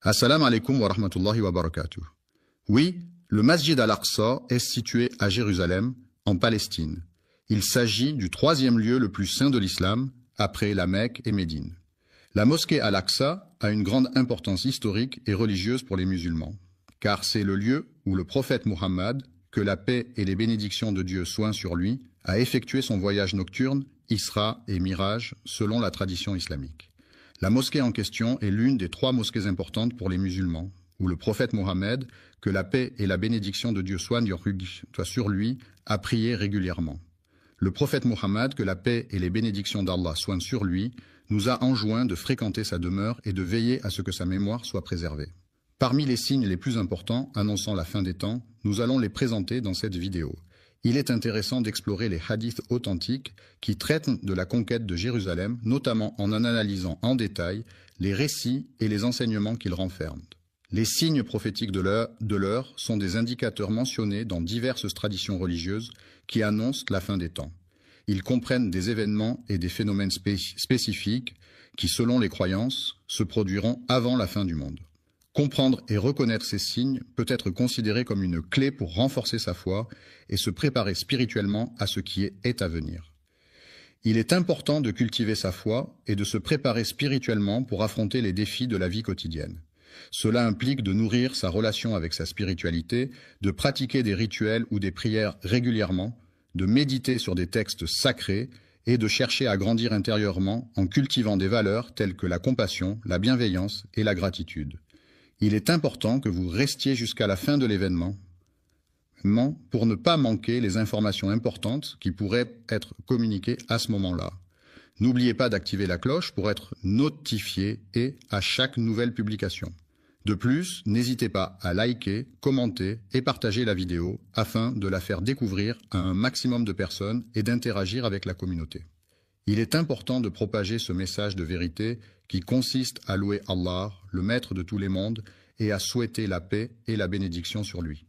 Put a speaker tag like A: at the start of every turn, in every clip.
A: Assalamu alaikum wa rahmatullahi wa barakatuh. Oui, le Masjid al-Aqsa est situé à Jérusalem, en Palestine. Il s'agit du troisième lieu le plus saint de l'islam, après la Mecque et Médine. La mosquée al-Aqsa a une grande importance historique et religieuse pour les musulmans, car c'est le lieu où le prophète Muhammad, que la paix et les bénédictions de Dieu soient sur lui, a effectué son voyage nocturne, Isra et Miraj, selon la tradition islamique. La mosquée en question est l'une des trois mosquées importantes pour les musulmans, où le prophète Mohammed, que la paix et la bénédiction de Dieu soient sur lui, a prié régulièrement. Le prophète Mohammed, que la paix et les bénédictions d'Allah soient sur lui, nous a enjoint de fréquenter sa demeure et de veiller à ce que sa mémoire soit préservée. Parmi les signes les plus importants annonçant la fin des temps, nous allons les présenter dans cette vidéo. Il est intéressant d'explorer les hadiths authentiques qui traitent de la conquête de Jérusalem, notamment en analysant en détail les récits et les enseignements qu'ils renferment. Les signes prophétiques de l'heure sont des indicateurs mentionnés dans diverses traditions religieuses qui annoncent la fin des temps. Ils comprennent des événements et des phénomènes spécifiques qui, selon les croyances, se produiront avant la fin du monde. Comprendre et reconnaître ces signes peut être considéré comme une clé pour renforcer sa foi et se préparer spirituellement à ce qui est à venir. Il est important de cultiver sa foi et de se préparer spirituellement pour affronter les défis de la vie quotidienne. Cela implique de nourrir sa relation avec sa spiritualité, de pratiquer des rituels ou des prières régulièrement, de méditer sur des textes sacrés et de chercher à grandir intérieurement en cultivant des valeurs telles que la compassion, la bienveillance et la gratitude. Il est important que vous restiez jusqu'à la fin de l'événement pour ne pas manquer les informations importantes qui pourraient être communiquées à ce moment-là. N'oubliez pas d'activer la cloche pour être notifié à chaque nouvelle publication. De plus, n'hésitez pas à liker, commenter et partager la vidéo afin de la faire découvrir à un maximum de personnes et d'interagir avec la communauté. Il est important de propager ce message de vérité qui consiste à louer Allah, le maître de tous les mondes, et à souhaiter la paix et la bénédiction sur lui.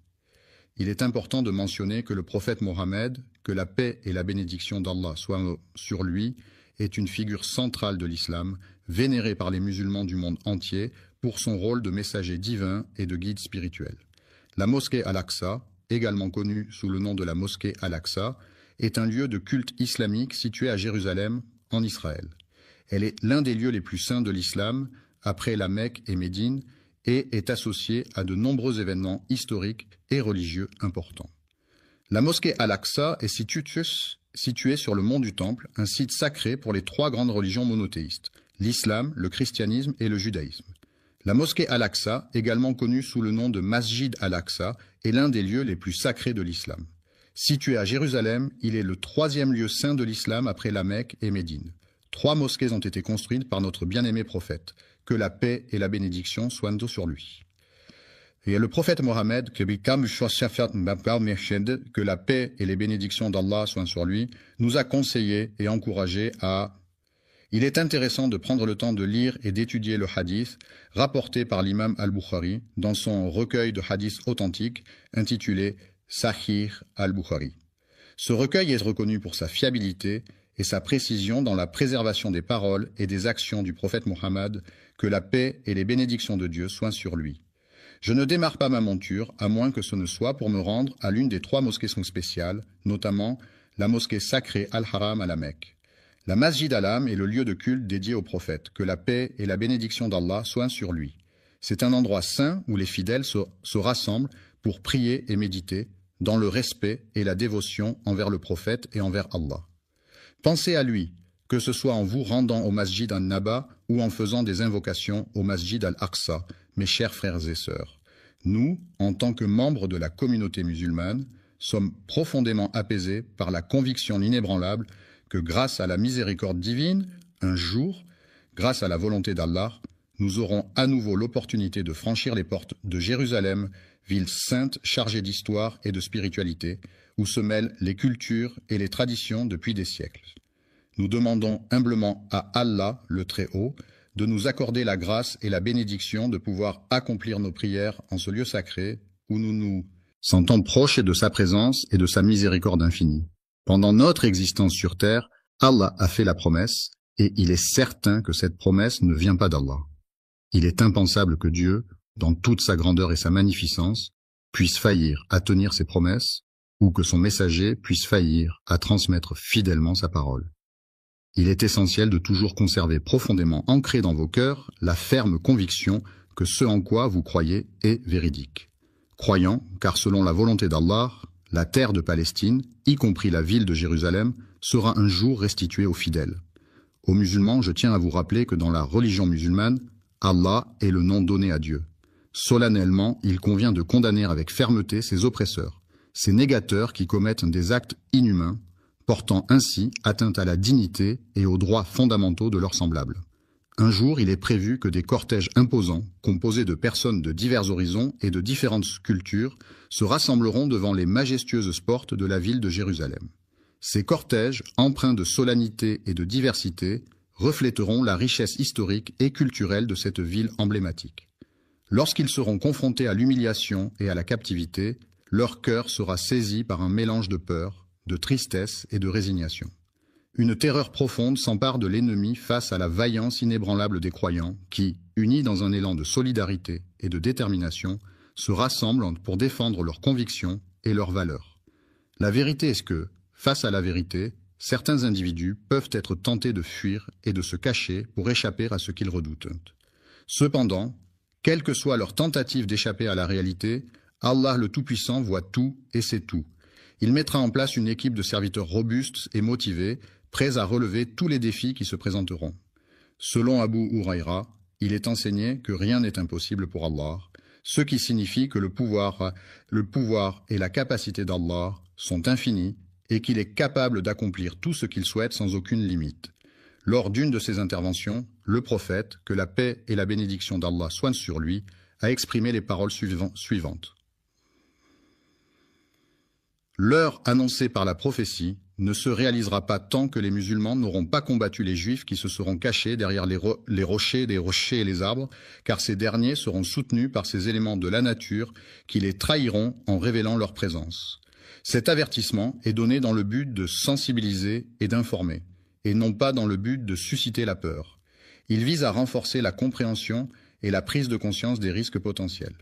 A: Il est important de mentionner que le prophète Mohammed, que la paix et la bénédiction d'Allah soient sur lui, est une figure centrale de l'islam, vénérée par les musulmans du monde entier pour son rôle de messager divin et de guide spirituel. La mosquée Al-Aqsa, également connue sous le nom de la mosquée Al-Aqsa, est un lieu de culte islamique situé à Jérusalem, en Israël. Elle est l'un des lieux les plus saints de l'islam, après la Mecque et Médine, et est associée à de nombreux événements historiques et religieux importants. La mosquée Al-Aqsa est située sur le mont du Temple, un site sacré pour les trois grandes religions monothéistes, l'islam, le christianisme et le judaïsme. La mosquée Al-Aqsa, également connue sous le nom de Masjid Al-Aqsa, est l'un des lieux les plus sacrés de l'islam. Situé à Jérusalem, il est le troisième lieu saint de l'islam après la Mecque et Médine. 3 mosquées ont été construites par notre bien-aimé prophète, que la paix et la bénédiction soient sur lui. Et le prophète Mohammed, que la paix et les bénédictions d'Allah soient sur lui, nous a conseillé et encouragé à... Il est intéressant de prendre le temps de lire et d'étudier le hadith rapporté par l'imam al-Bukhari dans son recueil de hadiths authentiques intitulé Sahih al-Bukhari. Ce recueil est reconnu pour sa fiabilité et sa précision dans la préservation des paroles et des actions du prophète Mohammed, que la paix et les bénédictions de Dieu soient sur lui. Je ne démarre pas ma monture, à moins que ce ne soit pour me rendre à l'une des 3 mosquées spéciales, notamment la mosquée sacrée Al-Haram à la Mecque. La Masjid al-Haram est le lieu de culte dédié au prophète, que la paix et la bénédiction d'Allah soient sur lui. C'est un endroit saint où les fidèles se rassemblent pour prier et méditer, dans le respect et la dévotion envers le prophète et envers Allah. Pensez à lui, que ce soit en vous rendant au Masjid al-Naba ou en faisant des invocations au Masjid al-Aqsa, mes chers frères et sœurs. Nous, en tant que membres de la communauté musulmane, sommes profondément apaisés par la conviction inébranlable que grâce à la miséricorde divine, un jour, grâce à la volonté d'Allah, nous aurons à nouveau l'opportunité de franchir les portes de Jérusalem, ville sainte chargée d'histoire et de spiritualité, où se mêlent les cultures et les traditions depuis des siècles. Nous demandons humblement à Allah, le Très-Haut, de nous accorder la grâce et la bénédiction de pouvoir accomplir nos prières en ce lieu sacré, où nous nous sentons proches de sa présence et de sa miséricorde infinie. Pendant notre existence sur terre, Allah a fait la promesse, et il est certain que cette promesse ne vient pas d'Allah. Il est impensable que Dieu, dans toute sa grandeur et sa magnificence, puisse faillir à tenir ses promesses, ou que son messager puisse faillir à transmettre fidèlement sa parole. Il est essentiel de toujours conserver profondément ancré dans vos cœurs la ferme conviction que ce en quoi vous croyez est véridique. Croyant, car selon la volonté d'Allah, la terre de Palestine, y compris la ville de Jérusalem, sera un jour restituée aux fidèles. Aux musulmans, je tiens à vous rappeler que dans la religion musulmane, Allah est le nom donné à Dieu. Solennellement, il convient de condamner avec fermeté ces oppresseurs, ces négateurs qui commettent des actes inhumains, portant ainsi atteinte à la dignité et aux droits fondamentaux de leurs semblables. Un jour, il est prévu que des cortèges imposants, composés de personnes de divers horizons et de différentes cultures, se rassembleront devant les majestueuses portes de la ville de Jérusalem. Ces cortèges, empreints de solennité et de diversité, reflèteront la richesse historique et culturelle de cette ville emblématique. Lorsqu'ils seront confrontés à l'humiliation et à la captivité, leur cœur sera saisi par un mélange de peur, de tristesse et de résignation. Une terreur profonde s'empare de l'ennemi face à la vaillance inébranlable des croyants qui, unis dans un élan de solidarité et de détermination, se rassemblent pour défendre leurs convictions et leurs valeurs. La vérité est que, face à la vérité, certains individus peuvent être tentés de fuir et de se cacher pour échapper à ce qu'ils redoutent. Cependant, quelle que soit leur tentative d'échapper à la réalité, Allah le Tout-Puissant voit tout et sait tout. Il mettra en place une équipe de serviteurs robustes et motivés, prêts à relever tous les défis qui se présenteront. Selon Abu Huraira, il est enseigné que rien n'est impossible pour Allah, ce qui signifie que le pouvoir et la capacité d'Allah sont infinis et qu'il est capable d'accomplir tout ce qu'il souhaite sans aucune limite. Lors d'une de ses interventions, le prophète, que la paix et la bénédiction d'Allah soient sur lui, a exprimé les paroles suivantes. L'heure annoncée par la prophétie ne se réalisera pas tant que les musulmans n'auront pas combattu les juifs qui se seront cachés derrière les rochers et les arbres, car ces derniers seront soutenus par ces éléments de la nature qui les trahiront en révélant leur présence. Cet avertissement est donné dans le but de sensibiliser et d'informer, et non pas dans le but de susciter la peur. Il vise à renforcer la compréhension et la prise de conscience des risques potentiels.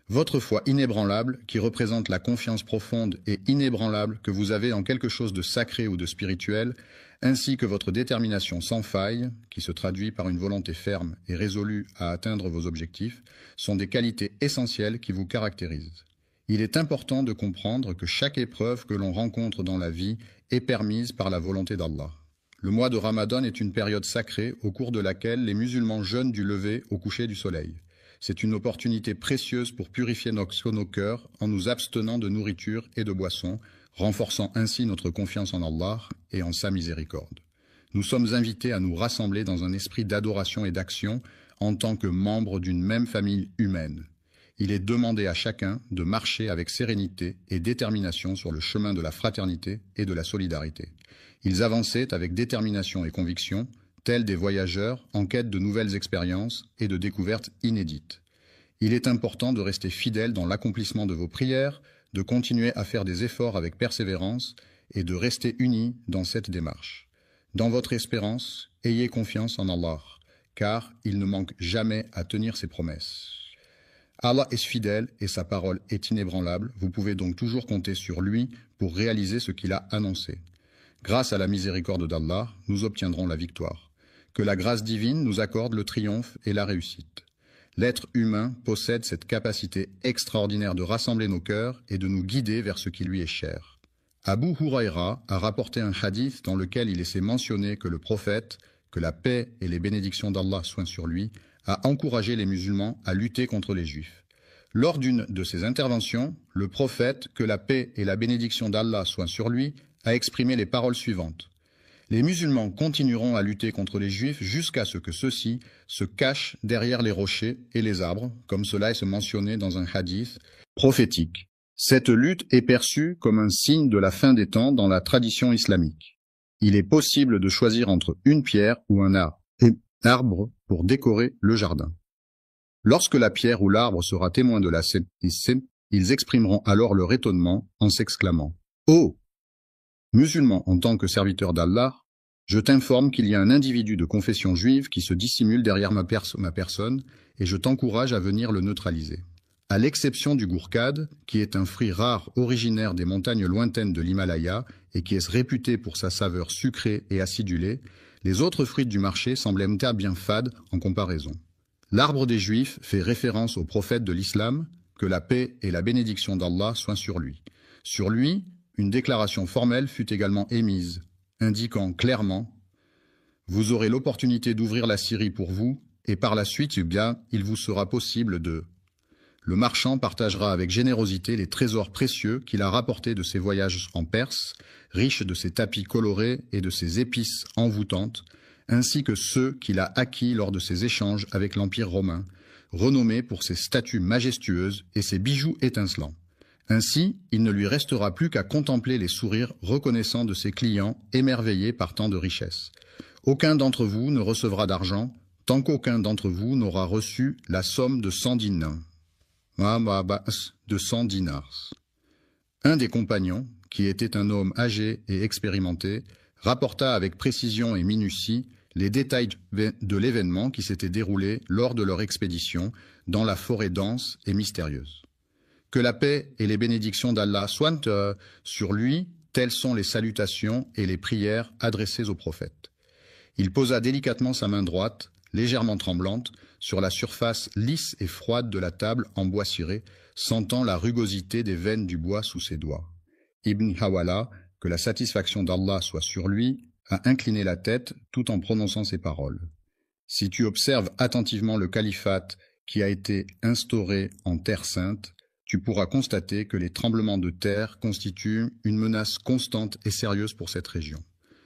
A: Votre foi inébranlable, qui représente la confiance profonde et inébranlable que vous avez en quelque chose de sacré ou de spirituel, ainsi que votre détermination sans faille, qui se traduit par une volonté ferme et résolue à atteindre vos objectifs, sont des qualités essentielles qui vous caractérisent. Il est important de comprendre que chaque épreuve que l'on rencontre dans la vie est permise par la volonté d'Allah. Le mois de Ramadan est une période sacrée au cours de laquelle les musulmans jeûnent du lever au coucher du soleil. C'est une opportunité précieuse pour purifier nos cœurs en nous abstenant de nourriture et de boissons, renforçant ainsi notre confiance en Allah et en sa miséricorde. Nous sommes invités à nous rassembler dans un esprit d'adoration et d'action en tant que membres d'une même famille humaine. Il est demandé à chacun de marcher avec sérénité et détermination sur le chemin de la fraternité et de la solidarité. Ils avançaient avec détermination et conviction, tels des voyageurs en quête de nouvelles expériences et de découvertes inédites. Il est important de rester fidèle dans l'accomplissement de vos prières, de continuer à faire des efforts avec persévérance et de rester unis dans cette démarche. Dans votre espérance, ayez confiance en Allah, car il ne manque jamais à tenir ses promesses. Allah est fidèle et sa parole est inébranlable, vous pouvez donc toujours compter sur lui pour réaliser ce qu'il a annoncé. Grâce à la miséricorde d'Allah, nous obtiendrons la victoire. Que la grâce divine nous accorde le triomphe et la réussite. L'être humain possède cette capacité extraordinaire de rassembler nos cœurs et de nous guider vers ce qui lui est cher. Abu Huraira a rapporté un hadith dans lequel il est mentionné que le prophète, que la paix et les bénédictions d'Allah soient sur lui, a encouragé les musulmans à lutter contre les juifs. Lors d'une de ses interventions, le prophète, que la paix et la bénédiction d'Allah soient sur lui, a exprimé les paroles suivantes. Les musulmans continueront à lutter contre les juifs jusqu'à ce que ceux-ci se cachent derrière les rochers et les arbres, comme cela est mentionné dans un hadith prophétique. Cette lutte est perçue comme un signe de la fin des temps dans la tradition islamique. Il est possible de choisir entre une pierre ou un arbre pour décorer le jardin. Lorsque la pierre ou l'arbre sera témoin de la scène, ils exprimeront alors leur étonnement en s'exclamant « Oh ! Musulman en tant que serviteur d'Allah, je t'informe qu'il y a un individu de confession juive qui se dissimule derrière ma personne et je t'encourage à venir le neutraliser. À l'exception du gourkad, qui est un fruit rare originaire des montagnes lointaines de l'Himalaya et qui est réputé pour sa saveur sucrée et acidulée, les autres fruits du marché semblent être bien fades en comparaison. L'arbre des Juifs fait référence au prophète de l'islam, que la paix et la bénédiction d'Allah soient sur lui. Sur lui, une déclaration formelle fut également émise, indiquant clairement « Vous aurez l'opportunité d'ouvrir la Syrie pour vous, et par la suite, bien, il vous sera possible de… » Le marchand partagera avec générosité les trésors précieux qu'il a rapportés de ses voyages en Perse, riches de ses tapis colorés et de ses épices envoûtantes, ainsi que ceux qu'il a acquis lors de ses échanges avec l'Empire romain, renommé pour ses statues majestueuses et ses bijoux étincelants. Ainsi, il ne lui restera plus qu'à contempler les sourires reconnaissants de ses clients émerveillés par tant de richesses. Aucun d'entre vous ne recevra d'argent, tant qu'aucun d'entre vous n'aura reçu la somme de 100 dinars. De 100 dinars. Un des compagnons, qui était un homme âgé et expérimenté, rapporta avec précision et minutie les détails de l'événement qui s'était déroulé lors de leur expédition dans la forêt dense et mystérieuse. Que la paix et les bénédictions d'Allah soient sur lui, telles sont les salutations et les prières adressées au prophète. Il posa délicatement sa main droite, légèrement tremblante, sur la surface lisse et froide de la table en bois ciré, sentant la rugosité des veines du bois sous ses doigts. Ibn Hawala, que la satisfaction d'Allah soit sur lui, a incliné la tête tout en prononçant ces paroles. Si tu observes attentivement le califat qui a été instauré en Terre sainte, tu pourras constater que les tremblements de terre constituent une menace constante et sérieuse pour cette région.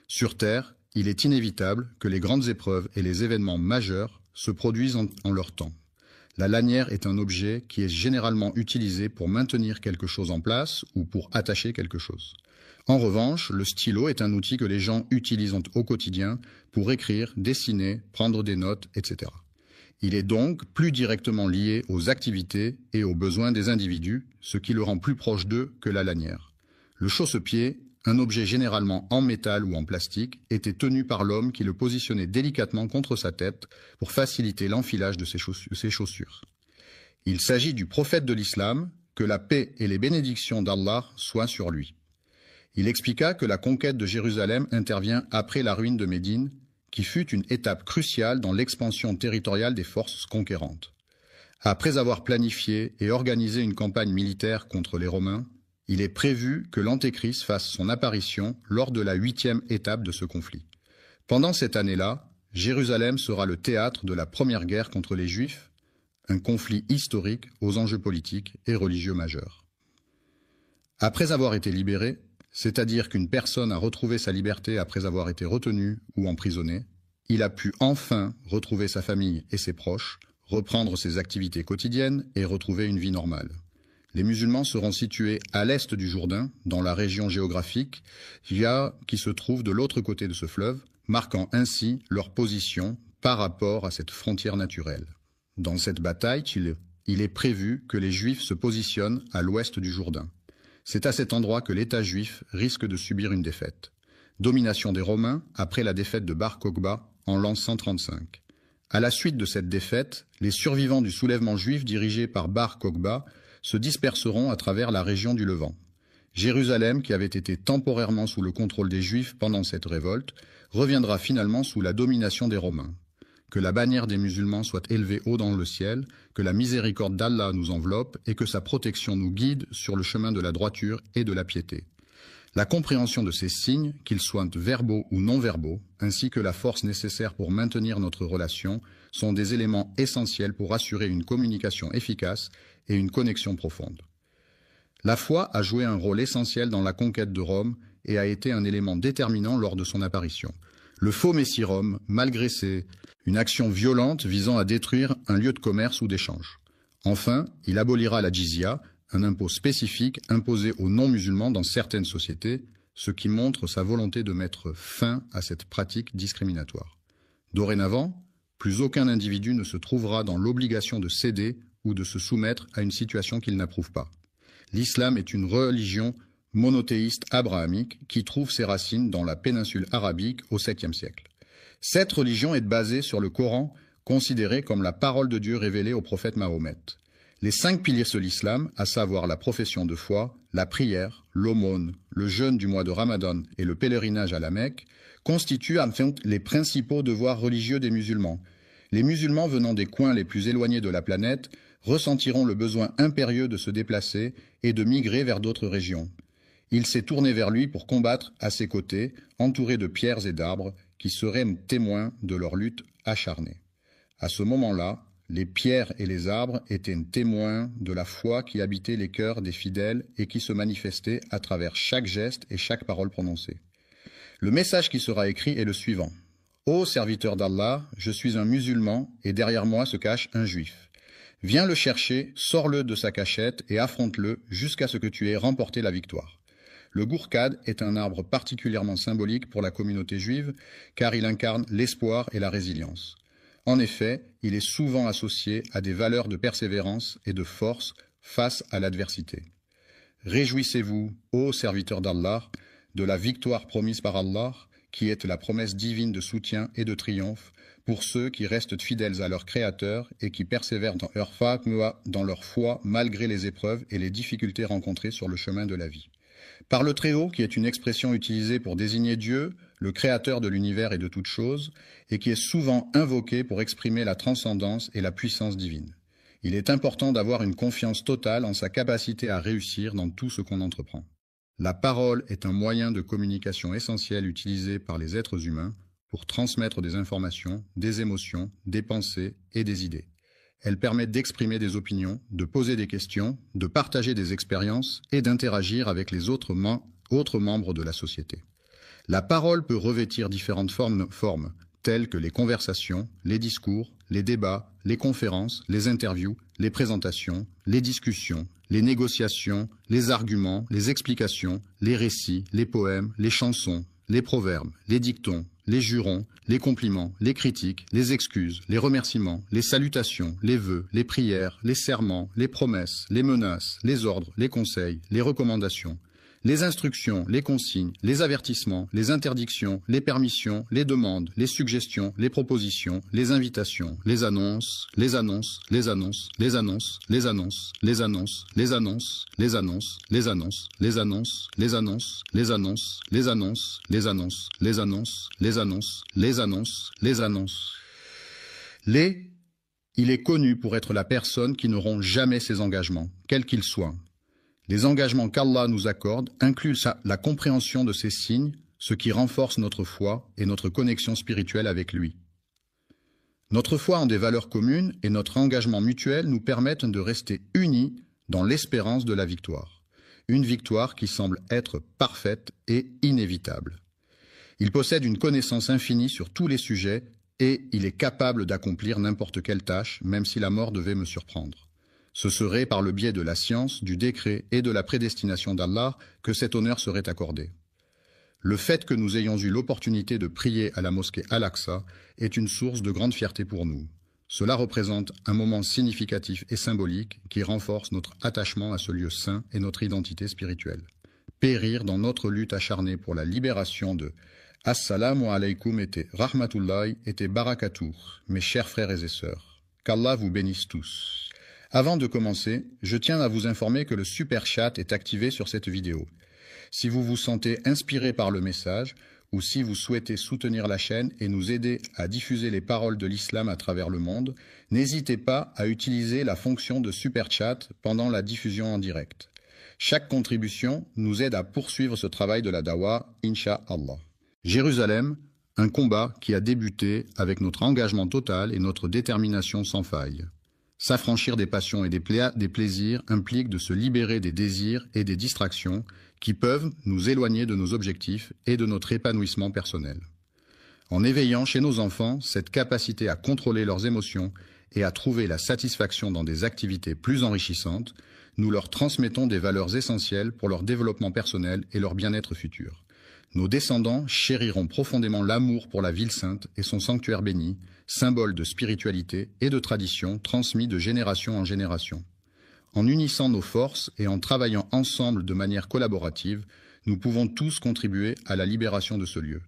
A: Sur Terre, il est inévitable que les grandes épreuves et les événements majeurs se produisent en leur temps. La lanière est un objet qui est généralement utilisé pour maintenir quelque chose en place ou pour attacher quelque chose. En revanche, le stylo est un outil que les gens utilisent au quotidien pour écrire, dessiner, prendre des notes, etc. Il est donc plus directement lié aux activités et aux besoins des individus, ce qui le rend plus proche d'eux que la lanière. Le chausse-pied, un objet généralement en métal ou en plastique, était tenu par l'homme qui le positionnait délicatement contre sa tête pour faciliter l'enfilage de ses chaussures. Il s'agit du prophète de l'islam, que la paix et les bénédictions d'Allah soient sur lui. Il expliqua que la conquête de Jérusalem intervient après la ruine de Médine, qui fut une étape cruciale dans l'expansion territoriale des forces conquérantes. Après avoir planifié et organisé une campagne militaire contre les Romains, il est prévu que l'Antéchrist fasse son apparition lors de la 8e étape de ce conflit. Pendant cette année-là, Jérusalem sera le théâtre de la première guerre contre les Juifs, un conflit historique aux enjeux politiques et religieux majeurs. Après avoir été libéré, c'est-à-dire qu'une personne a retrouvé sa liberté après avoir été retenue ou emprisonnée, il a pu enfin retrouver sa famille et ses proches, reprendre ses activités quotidiennes et retrouver une vie normale. Les musulmans seront situés à l'est du Jourdain, dans la région géographique qui se trouve de l'autre côté de ce fleuve, marquant ainsi leur position par rapport à cette frontière naturelle. Dans cette bataille, il est prévu que les Juifs se positionnent à l'ouest du Jourdain. C'est à cet endroit que l'État juif risque de subir une défaite. Domination des Romains après la défaite de Bar Kokhba en l'an 135. À la suite de cette défaite, les survivants du soulèvement juif dirigé par Bar Kokhba se disperseront à travers la région du Levant. Jérusalem, qui avait été temporairement sous le contrôle des Juifs pendant cette révolte, reviendra finalement sous la domination des Romains. Que la bannière des musulmans soit élevée haut dans le ciel, que la miséricorde d'Allah nous enveloppe et que sa protection nous guide sur le chemin de la droiture et de la piété. La compréhension de ces signes, qu'ils soient verbaux ou non verbaux, ainsi que la force nécessaire pour maintenir notre relation, sont des éléments essentiels pour assurer une communication efficace et une connexion profonde. La foi a joué un rôle essentiel dans la conquête de Rome et a été un élément déterminant lors de son apparition. Le faux Messie Rome, malgré une action violente visant à détruire un lieu de commerce ou d'échange. Enfin, il abolira la jizya, un impôt spécifique imposé aux non-musulmans dans certaines sociétés, ce qui montre sa volonté de mettre fin à cette pratique discriminatoire. Dorénavant, plus aucun individu ne se trouvera dans l'obligation de céder ou de se soumettre à une situation qu'il n'approuve pas. L'islam est une religion monothéiste abrahamique qui trouve ses racines dans la péninsule arabique au 7e siècle. Cette religion est basée sur le Coran considérée comme la parole de Dieu révélée au prophète Mahomet. Les 5 piliers de l'islam, à savoir la profession de foi, la prière, l'aumône, le jeûne du mois de Ramadan et le pèlerinage à la Mecque, constituent enfin les principaux devoirs religieux des musulmans. Les musulmans venant des coins les plus éloignés de la planète ressentiront le besoin impérieux de se déplacer et de migrer vers d'autres régions. Il s'est tourné vers lui pour combattre à ses côtés, entouré de pierres et d'arbres qui seraient témoins de leur lutte acharnée. À ce moment-là, les pierres et les arbres étaient témoins de la foi qui habitait les cœurs des fidèles et qui se manifestait à travers chaque geste et chaque parole prononcée. Le message qui sera écrit est le suivant. « Ô serviteur d'Allah, je suis un musulman et derrière moi se cache un juif. Viens le chercher, sors-le de sa cachette et affronte-le jusqu'à ce que tu aies remporté la victoire. » Le gourkad est un arbre particulièrement symbolique pour la communauté juive car il incarne l'espoir et la résilience. En effet, il est souvent associé à des valeurs de persévérance et de force face à l'adversité. Réjouissez-vous, ô serviteurs d'Allah, de la victoire promise par Allah, qui est la promesse divine de soutien et de triomphe pour ceux qui restent fidèles à leur Créateur et qui persévèrent dans leur foi malgré les épreuves et les difficultés rencontrées sur le chemin de la vie. Par le Très-Haut, qui est une expression utilisée pour désigner Dieu, le créateur de l'univers et de toutes choses, et qui est souvent invoqué pour exprimer la transcendance et la puissance divine. Il est important d'avoir une confiance totale en sa capacité à réussir dans tout ce qu'on entreprend. La parole est un moyen de communication essentiel utilisé par les êtres humains pour transmettre des informations, des émotions, des pensées et des idées. Elle permet d'exprimer des opinions, de poser des questions, de partager des expériences et d'interagir avec les autres membres de la société. La parole peut revêtir différentes formes, telles que les conversations, les discours, les débats, les conférences, les interviews, les présentations, les discussions, les négociations, les arguments, les explications, les récits, les poèmes, les chansons, les proverbes, les dictons, les jurons, les compliments, les critiques, les excuses, les remerciements, les salutations, les vœux, les prières, les serments, les promesses, les menaces, les ordres, les conseils, les recommandations, les instructions, les consignes, les avertissements, les interdictions, les permissions, les demandes, les suggestions, les propositions, les invitations, les annonces, les annonces, les annonces, les annonces, les annonces, les annonces, les annonces, les annonces, les annonces, les annonces, les annonces, les annonces, les annonces, les annonces, les annonces, les annonces, les annonces, les annonces. Il est connu pour être la personne qui ne rompt jamais ses engagements, quels qu'ils soient. Les engagements qu'Allah nous accorde incluent la compréhension de ces signes, ce qui renforce notre foi et notre connexion spirituelle avec lui. Notre foi en des valeurs communes et notre engagement mutuel nous permettent de rester unis dans l'espérance de la victoire. Une victoire qui semble être parfaite et inévitable. Il possède une connaissance infinie sur tous les sujets et il est capable d'accomplir n'importe quelle tâche, même si la mort devait me surprendre. Ce serait par le biais de la science, du décret et de la prédestination d'Allah que cet honneur serait accordé. Le fait que nous ayons eu l'opportunité de prier à la mosquée Al-Aqsa est une source de grande fierté pour nous. Cela représente un moment significatif et symbolique qui renforce notre attachement à ce lieu saint et notre identité spirituelle. Périr dans notre lutte acharnée pour la libération de Assalamu alaykum et rahmatullahi et barakatuh, mes chers frères et sœurs. Qu'Allah vous bénisse tous. Avant de commencer, je tiens à vous informer que le Super Chat est activé sur cette vidéo. Si vous vous sentez inspiré par le message, ou si vous souhaitez soutenir la chaîne et nous aider à diffuser les paroles de l'islam à travers le monde, n'hésitez pas à utiliser la fonction de Super Chat pendant la diffusion en direct. Chaque contribution nous aide à poursuivre ce travail de la dawa, Inch'Allah. Jérusalem, un combat qui a débuté avec notre engagement total et notre détermination sans faille. S'affranchir des passions et des plaisirs implique de se libérer des désirs et des distractions qui peuvent nous éloigner de nos objectifs et de notre épanouissement personnel. En éveillant chez nos enfants cette capacité à contrôler leurs émotions et à trouver la satisfaction dans des activités plus enrichissantes, nous leur transmettons des valeurs essentielles pour leur développement personnel et leur bien-être futur. Nos descendants chériront profondément l'amour pour la ville sainte et son sanctuaire béni, symbole de spiritualité et de tradition transmis de génération en génération. En unissant nos forces et en travaillant ensemble de manière collaborative, nous pouvons tous contribuer à la libération de ce lieu.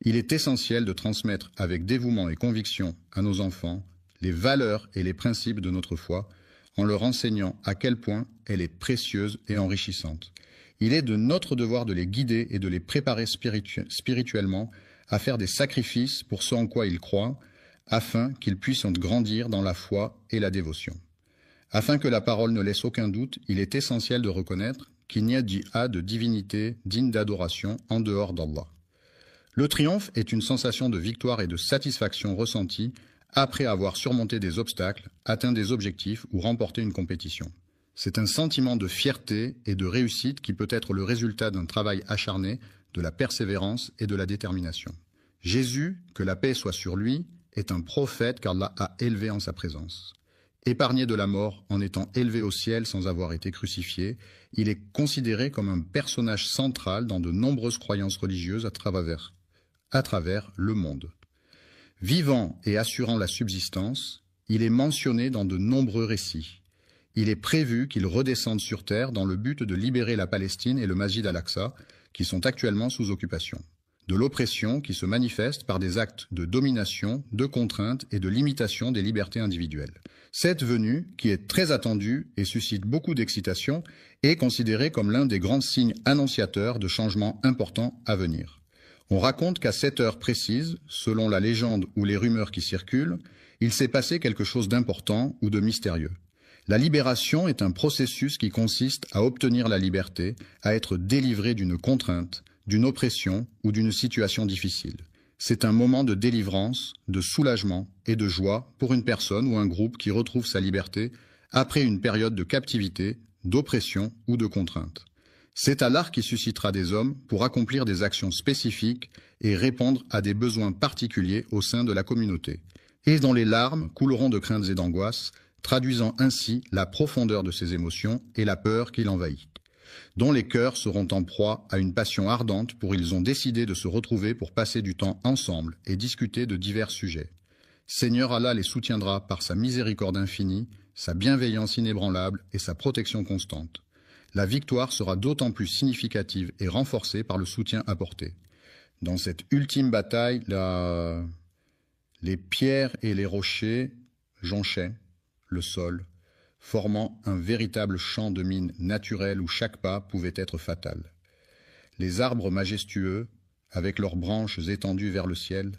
A: Il est essentiel de transmettre avec dévouement et conviction à nos enfants les valeurs et les principes de notre foi, en leur enseignant à quel point elle est précieuse et enrichissante. Il est de notre devoir de les guider et de les préparer spirituellement à faire des sacrifices pour ce en quoi ils croient, afin qu'ils puissent grandir dans la foi et la dévotion. Afin que la parole ne laisse aucun doute, il est essentiel de reconnaître qu'il n'y a de divinité digne d'adoration en dehors d'Allah. Le triomphe est une sensation de victoire et de satisfaction ressentie après avoir surmonté des obstacles, atteint des objectifs ou remporté une compétition. C'est un sentiment de fierté et de réussite qui peut être le résultat d'un travail acharné, de la persévérance et de la détermination. Jésus, que la paix soit sur lui, est un prophète qu'Allah a élevé en sa présence. Épargné de la mort en étant élevé au ciel sans avoir été crucifié, il est considéré comme un personnage central dans de nombreuses croyances religieuses à travers le monde. Vivant et assurant la subsistance, il est mentionné dans de nombreux récits. Il est prévu qu'il redescende sur terre dans le but de libérer la Palestine et le Masjid al-Aqsa, qui sont actuellement sous occupation. De l'oppression qui se manifeste par des actes de domination, de contrainte et de limitation des libertés individuelles. Cette venue, qui est très attendue et suscite beaucoup d'excitation, est considérée comme l'un des grands signes annonciateurs de changements importants à venir. On raconte qu'à cette heure précise, selon la légende ou les rumeurs qui circulent, il s'est passé quelque chose d'important ou de mystérieux. La libération est un processus qui consiste à obtenir la liberté, à être délivré d'une contrainte, d'une oppression ou d'une situation difficile. C'est un moment de délivrance, de soulagement et de joie pour une personne ou un groupe qui retrouve sa liberté après une période de captivité, d'oppression ou de contrainte. C'est Allah qui suscitera des hommes pour accomplir des actions spécifiques et répondre à des besoins particuliers au sein de la communauté, et dont les larmes couleront de craintes et d'angoisses, traduisant ainsi la profondeur de ses émotions et la peur qui l'envahit, dont les cœurs seront en proie à une passion ardente pour ils ont décidé de se retrouver pour passer du temps ensemble et discuter de divers sujets. Seigneur Allah les soutiendra par sa miséricorde infinie, sa bienveillance inébranlable et sa protection constante. La victoire sera d'autant plus significative et renforcée par le soutien apporté. Dans cette ultime bataille, les pierres et les rochers jonchaient le sol, formant un véritable champ de mine naturel où chaque pas pouvait être fatal. Les arbres majestueux, avec leurs branches étendues vers le ciel,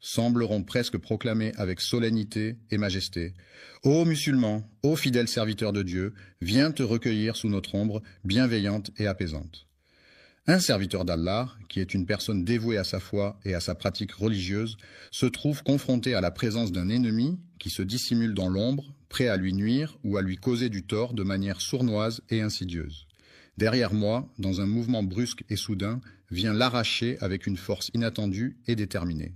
A: sembleront presque proclamer avec solennité et majesté « Ô musulmans, ô fidèles serviteurs de Dieu, viens te recueillir sous notre ombre, bienveillante et apaisante. » Un serviteur d'Allah, qui est une personne dévouée à sa foi et à sa pratique religieuse, se trouve confronté à la présence d'un ennemi qui se dissimule dans l'ombre, prêt à lui nuire ou à lui causer du tort de manière sournoise et insidieuse. Derrière moi, dans un mouvement brusque et soudain, vient l'arracher avec une force inattendue et déterminée.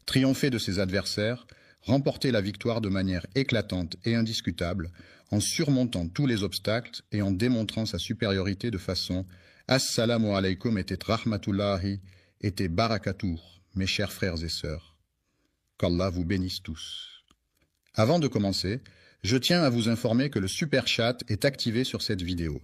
A: Triompher de ses adversaires, remporter la victoire de manière éclatante et indiscutable, en surmontant tous les obstacles et en démontrant sa supériorité de façon « Assalamu alaykum et rahmatullahi et barakatuh, mes chers frères et sœurs. » Qu'Allah vous bénisse tous. Avant de commencer, je tiens à vous informer que le super chat est activé sur cette vidéo.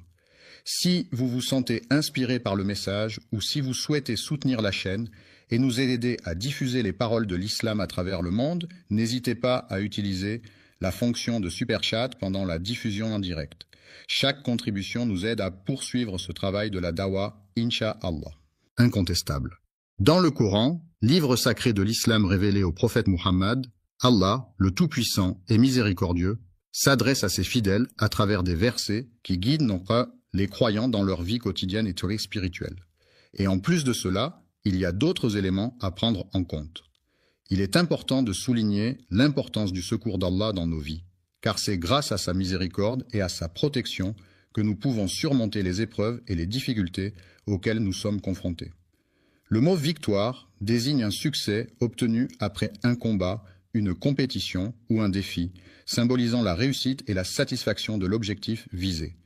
A: Si vous vous sentez inspiré par le message ou si vous souhaitez soutenir la chaîne et nous aider à diffuser les paroles de l'islam à travers le monde, n'hésitez pas à utiliser la fonction de super chat pendant la diffusion en direct. Chaque contribution nous aide à poursuivre ce travail de la dawa, Inch'Allah. Incontestable. Dans le Coran, livre sacré de l'islam révélé au prophète Muhammad, Allah, le Tout-Puissant et Miséricordieux, s'adresse à ses fidèles à travers des versets qui guident non pas les croyants dans leur vie quotidienne et spirituelle. Et en plus de cela, il y a d'autres éléments à prendre en compte. Il est important de souligner l'importance du secours d'Allah dans nos vies, car c'est grâce à sa miséricorde et à sa protection que nous pouvons surmonter les épreuves et les difficultés auxquelles nous sommes confrontés. Le mot « victoire » désigne un succès obtenu après un combat, une compétition ou un défi, symbolisant la réussite et la satisfaction de l'objectif visé.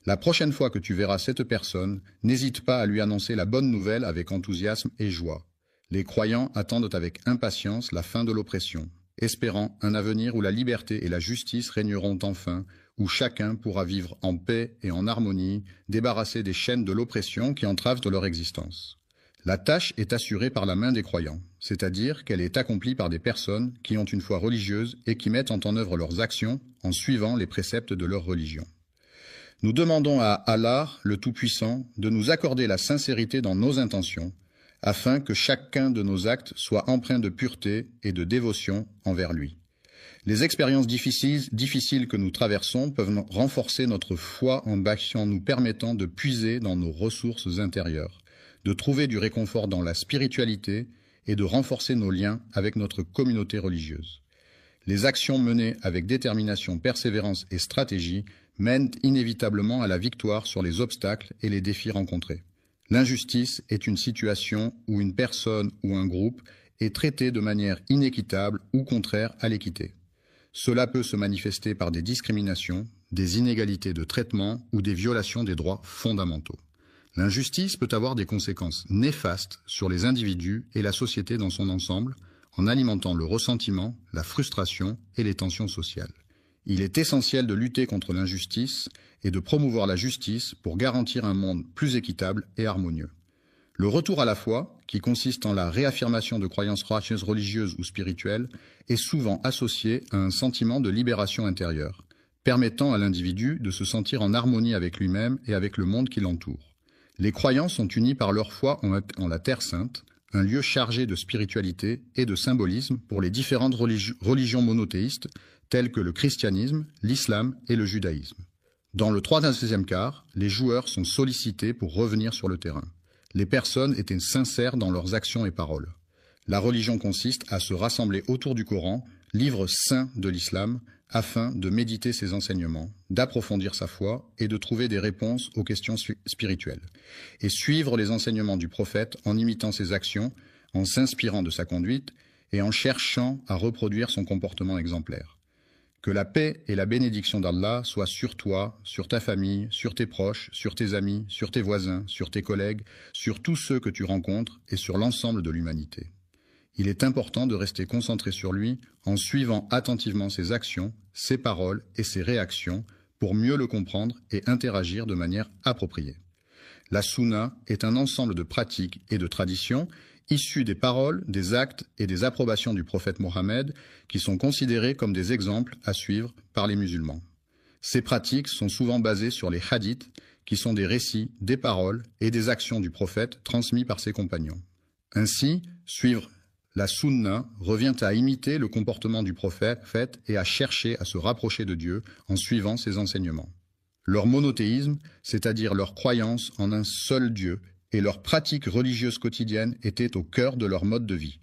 A: La prochaine fois que tu verras cette personne, n'hésite pas à lui annoncer la bonne nouvelle avec enthousiasme et joie. Les croyants attendent avec impatience la fin de l'oppression, espérant un avenir où la liberté et la justice régneront enfin, où chacun pourra vivre en paix et en harmonie, débarrassé des chaînes de l'oppression qui entravent leur existence. La tâche est assurée par la main des croyants. c'est-à-dire qu'elle est accomplie par des personnes qui ont une foi religieuse et qui mettent en œuvre leurs actions en suivant les préceptes de leur religion. Nous demandons à Allah, le Tout-Puissant, de nous accorder la sincérité dans nos intentions, afin que chacun de nos actes soit empreint de pureté et de dévotion envers lui. Les expériences difficiles que nous traversons peuvent renforcer notre foi en nous permettant de puiser dans nos ressources intérieures, de trouver du réconfort dans la spiritualité et de renforcer nos liens avec notre communauté religieuse. Les actions menées avec détermination, persévérance et stratégie mènent inévitablement à la victoire sur les obstacles et les défis rencontrés. L'injustice est une situation où une personne ou un groupe est traité de manière inéquitable ou contraire à l'équité. Cela peut se manifester par des discriminations, des inégalités de traitement ou des violations des droits fondamentaux. L'injustice peut avoir des conséquences néfastes sur les individus et la société dans son ensemble, en alimentant le ressentiment, la frustration et les tensions sociales. Il est essentiel de lutter contre l'injustice et de promouvoir la justice pour garantir un monde plus équitable et harmonieux. Le retour à la foi, qui consiste en la réaffirmation de croyances religieuses ou spirituelles, est souvent associé à un sentiment de libération intérieure, permettant à l'individu de se sentir en harmonie avec lui-même et avec le monde qui l'entoure. Les croyants sont unis par leur foi en la Terre Sainte, un lieu chargé de spiritualité et de symbolisme pour les différentes religions monothéistes, telles que le christianisme, l'islam et le judaïsme. Dans le troisième quart, les joueurs sont sollicités pour revenir sur le terrain. Les personnes étaient sincères dans leurs actions et paroles. La religion consiste à se rassembler autour du Coran, livre saint de l'islam, afin de méditer ses enseignements, d'approfondir sa foi et de trouver des réponses aux questions spirituelles, et suivre les enseignements du prophète en imitant ses actions, en s'inspirant de sa conduite et en cherchant à reproduire son comportement exemplaire. Que la paix et la bénédiction d'Allah soient sur toi, sur ta famille, sur tes proches, sur tes amis, sur tes voisins, sur tes collègues, sur tous ceux que tu rencontres et sur l'ensemble de l'humanité. Il est important de rester concentré sur lui en suivant attentivement ses actions, ses paroles et ses réactions pour mieux le comprendre et interagir de manière appropriée. La Sunna est un ensemble de pratiques et de traditions issus des paroles, des actes et des approbations du prophète Mohammed qui sont considérés comme des exemples à suivre par les musulmans. Ces pratiques sont souvent basées sur les hadiths qui sont des récits, des paroles et des actions du prophète transmis par ses compagnons. Ainsi, suivre la sunna revient à imiter le comportement du prophète et à chercher à se rapprocher de Dieu en suivant ses enseignements. Leur monothéisme, c'est-à-dire leur croyance en un seul Dieu, et leur pratique religieuse quotidienne étaient au cœur de leur mode de vie.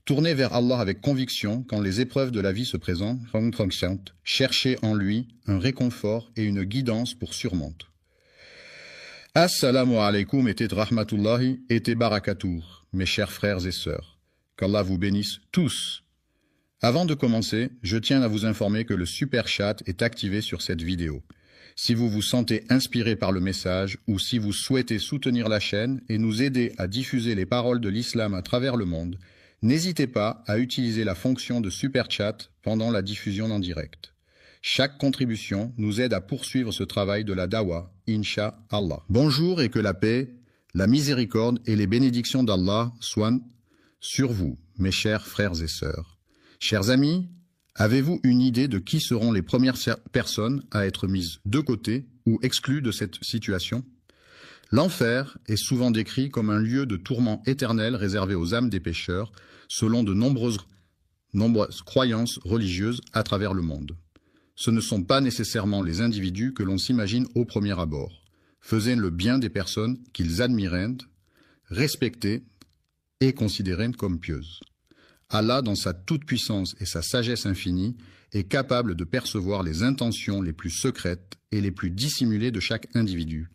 A: Tournés vers Allah avec conviction quand les épreuves de la vie se présentent, chercher en lui un réconfort et une guidance pour surmonter. Assalamu alaikum et rahmatullahi et barakatuh, mes chers frères et sœurs. Qu'Allah vous bénisse tous. Avant de commencer, je tiens à vous informer que le super chat est activé sur cette vidéo. Si vous vous sentez inspiré par le message ou si vous souhaitez soutenir la chaîne et nous aider à diffuser les paroles de l'islam à travers le monde, n'hésitez pas à utiliser la fonction de super chat pendant la diffusion en direct. Chaque contribution nous aide à poursuivre ce travail de la dawa, Inch'Allah. Bonjour et que la paix, la miséricorde et les bénédictions d'Allah soient sur vous, mes chers frères et sœurs. Chers amis, avez-vous une idée de qui seront les premières personnes à être mises de côté ou exclues de cette situation? L'enfer est souvent décrit comme un lieu de tourment éternel réservé aux âmes des pécheurs, selon de nombreuses croyances religieuses à travers le monde. Ce ne sont pas nécessairement les individus que l'on s'imagine au premier abord. Faisaient le bien des personnes qu'ils admiraient, respectaient et considéraient comme pieuses. Allah, dans sa toute-puissance et sa sagesse infinie, est capable de percevoir les intentions les plus secrètes et les plus dissimulées de chaque individu.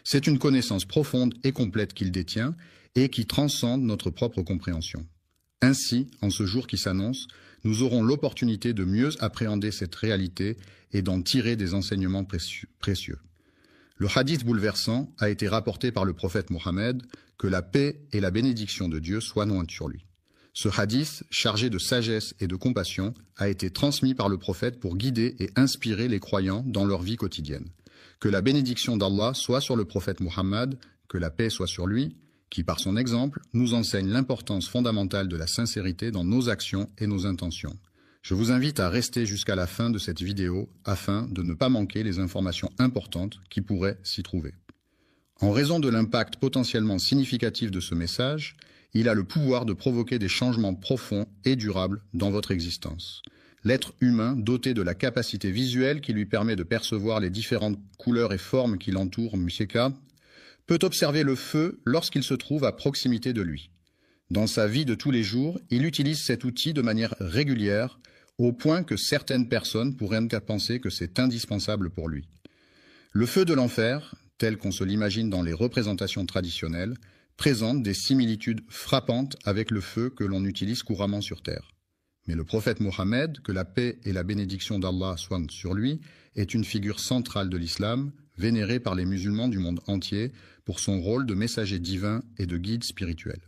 A: C'est une connaissance profonde et complète qu'il détient et qui transcende notre propre compréhension. Ainsi, en ce jour qui s'annonce, nous aurons l'opportunité de mieux appréhender cette réalité et d'en tirer des enseignements précieux. Le hadith bouleversant a été rapporté par le prophète Mohammed que la paix et la bénédiction de Dieu soient sur lui. Ce hadith, chargé de sagesse et de compassion, a été transmis par le prophète pour guider et inspirer les croyants dans leur vie quotidienne. Que la bénédiction d'Allah soit sur le prophète Mohammed, que la paix soit sur lui, qui par son exemple nous enseigne l'importance fondamentale de la sincérité dans nos actions et nos intentions. Je vous invite à rester jusqu'à la fin de cette vidéo afin de ne pas manquer les informations importantes qui pourraient s'y trouver. En raison de l'impact potentiellement significatif de ce message, il a le pouvoir de provoquer des changements profonds et durables dans votre existence. L'être humain, doté de la capacité visuelle qui lui permet de percevoir les différentes couleurs et formes qui l'entourent, Msheka, peut observer le feu lorsqu'il se trouve à proximité de lui. Dans sa vie de tous les jours, il utilise cet outil de manière régulière, au point que certaines personnes pourraient penser que c'est indispensable pour lui. Le feu de l'enfer, tel qu'on se l'imagine dans les représentations traditionnelles, présente des similitudes frappantes avec le feu que l'on utilise couramment sur terre. Mais le prophète Mohammed, que la paix et la bénédiction d'Allah soient sur lui, est une figure centrale de l'islam, vénérée par les musulmans du monde entier pour son rôle de messager divin et de guide spirituel.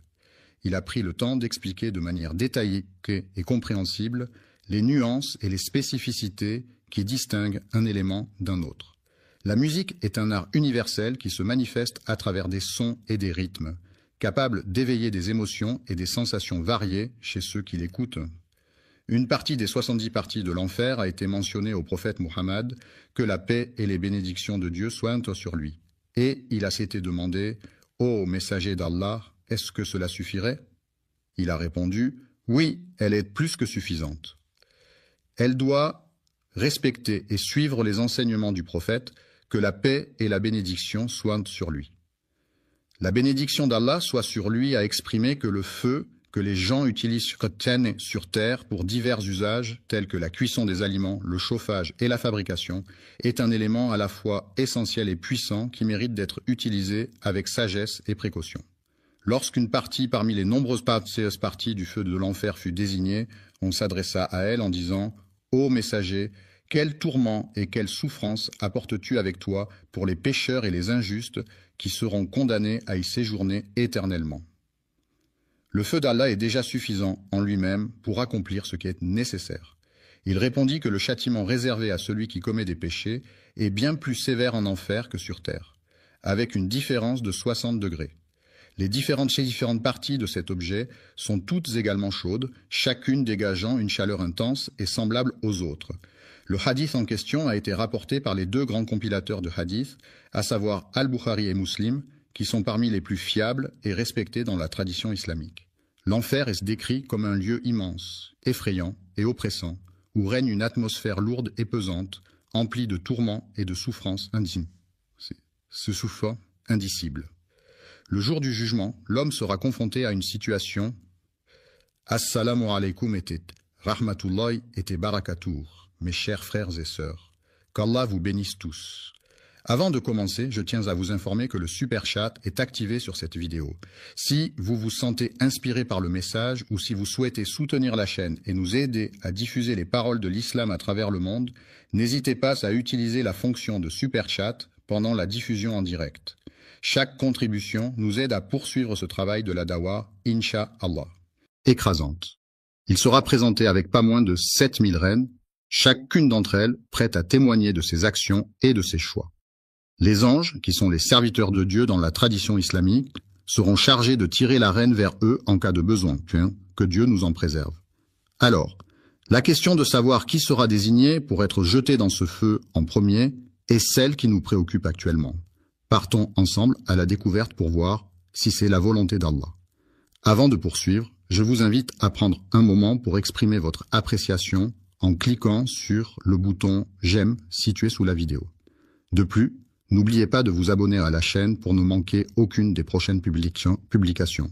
A: Il a pris le temps d'expliquer de manière détaillée et compréhensible les nuances et les spécificités qui distinguent un élément d'un autre. La musique est un art universel qui se manifeste à travers des sons et des rythmes, capable d'éveiller des émotions et des sensations variées chez ceux qui l'écoutent. Une partie des 70 parties de l'enfer a été mentionnée au prophète Muhammad, que la paix et les bénédictions de Dieu soient sur lui. Et il a s'était demandé, « Ô messager d'Allah, est-ce que cela suffirait ?» Il a répondu, « Oui, elle est plus que suffisante. » Elle doit respecter et suivre les enseignements du prophète, que la paix et la bénédiction soient sur lui. La bénédiction d'Allah soit sur lui a exprimé que le feu que les gens utilisent sur terre pour divers usages tels que la cuisson des aliments, le chauffage et la fabrication est un élément à la fois essentiel et puissant qui mérite d'être utilisé avec sagesse et précaution. Lorsqu'une partie parmi les nombreuses parties du feu de l'enfer fut désignée, on s'adressa à elle en disant « Ô messager, quel tourment et quelle souffrance apportes-tu avec toi pour les pécheurs et les injustes qui seront condamnés à y séjourner éternellement ?» Le feu d'Allah est déjà suffisant en lui-même pour accomplir ce qui est nécessaire. Il répondit que le châtiment réservé à celui qui commet des péchés est bien plus sévère en enfer que sur terre, avec une différence de 60 degrés. Les différentes parties de cet objet sont toutes également chaudes, chacune dégageant une chaleur intense et semblable aux autres. Le hadith en question a été rapporté par les deux grands compilateurs de hadith, à savoir Al-Bukhari et Muslim, qui sont parmi les plus fiables et respectés dans la tradition islamique. L'enfer est décrit comme un lieu immense, effrayant et oppressant, où règne une atmosphère lourde et pesante, emplie de tourments et de souffrances indicibles. Le jour du jugement, l'homme sera confronté à une situation « Assalamu alaikum et rahmatullahi et barakatuh » mes chers frères et sœurs, qu'Allah vous bénisse tous. Avant de commencer, je tiens à vous informer que le Super Chat est activé sur cette vidéo. Si vous vous sentez inspiré par le message ou si vous souhaitez soutenir la chaîne et nous aider à diffuser les paroles de l'islam à travers le monde, n'hésitez pas à utiliser la fonction de Super Chat pendant la diffusion en direct. Chaque contribution nous aide à poursuivre ce travail de la dawa, Inch'Allah. Écrasante. Il sera présenté avec pas moins de 7000 reines, chacune d'entre elles prête à témoigner de ses actions et de ses choix. Les anges, qui sont les serviteurs de Dieu dans la tradition islamique, seront chargés de tirer la reine vers eux en cas de besoin, que Dieu nous en préserve. Alors, la question de savoir qui sera désigné pour être jeté dans ce feu en premier est celle qui nous préoccupe actuellement. Partons ensemble à la découverte pour voir si c'est la volonté d'Allah. Avant de poursuivre, je vous invite à prendre un moment pour exprimer votre appréciation en cliquant sur le bouton « J'aime » situé sous la vidéo. De plus, n'oubliez pas de vous abonner à la chaîne pour ne manquer aucune des prochaines publications.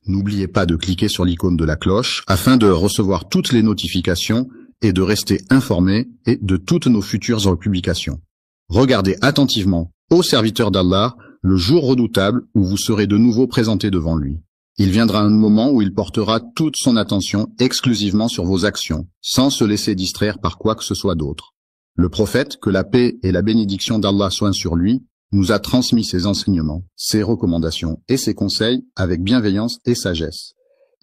A: N'oubliez pas de cliquer sur l'icône de la cloche afin de recevoir toutes les notifications et de rester informé de toutes nos futures publications. Regardez attentivement, ô serviteur d'Allah, le jour redoutable où vous serez de nouveau présenté devant lui. Il viendra un moment où il portera toute son attention exclusivement sur vos actions, sans se laisser distraire par quoi que ce soit d'autre. Le prophète, que la paix et la bénédiction d'Allah soient sur lui, nous a transmis ses enseignements, ses recommandations et ses conseils avec bienveillance et sagesse.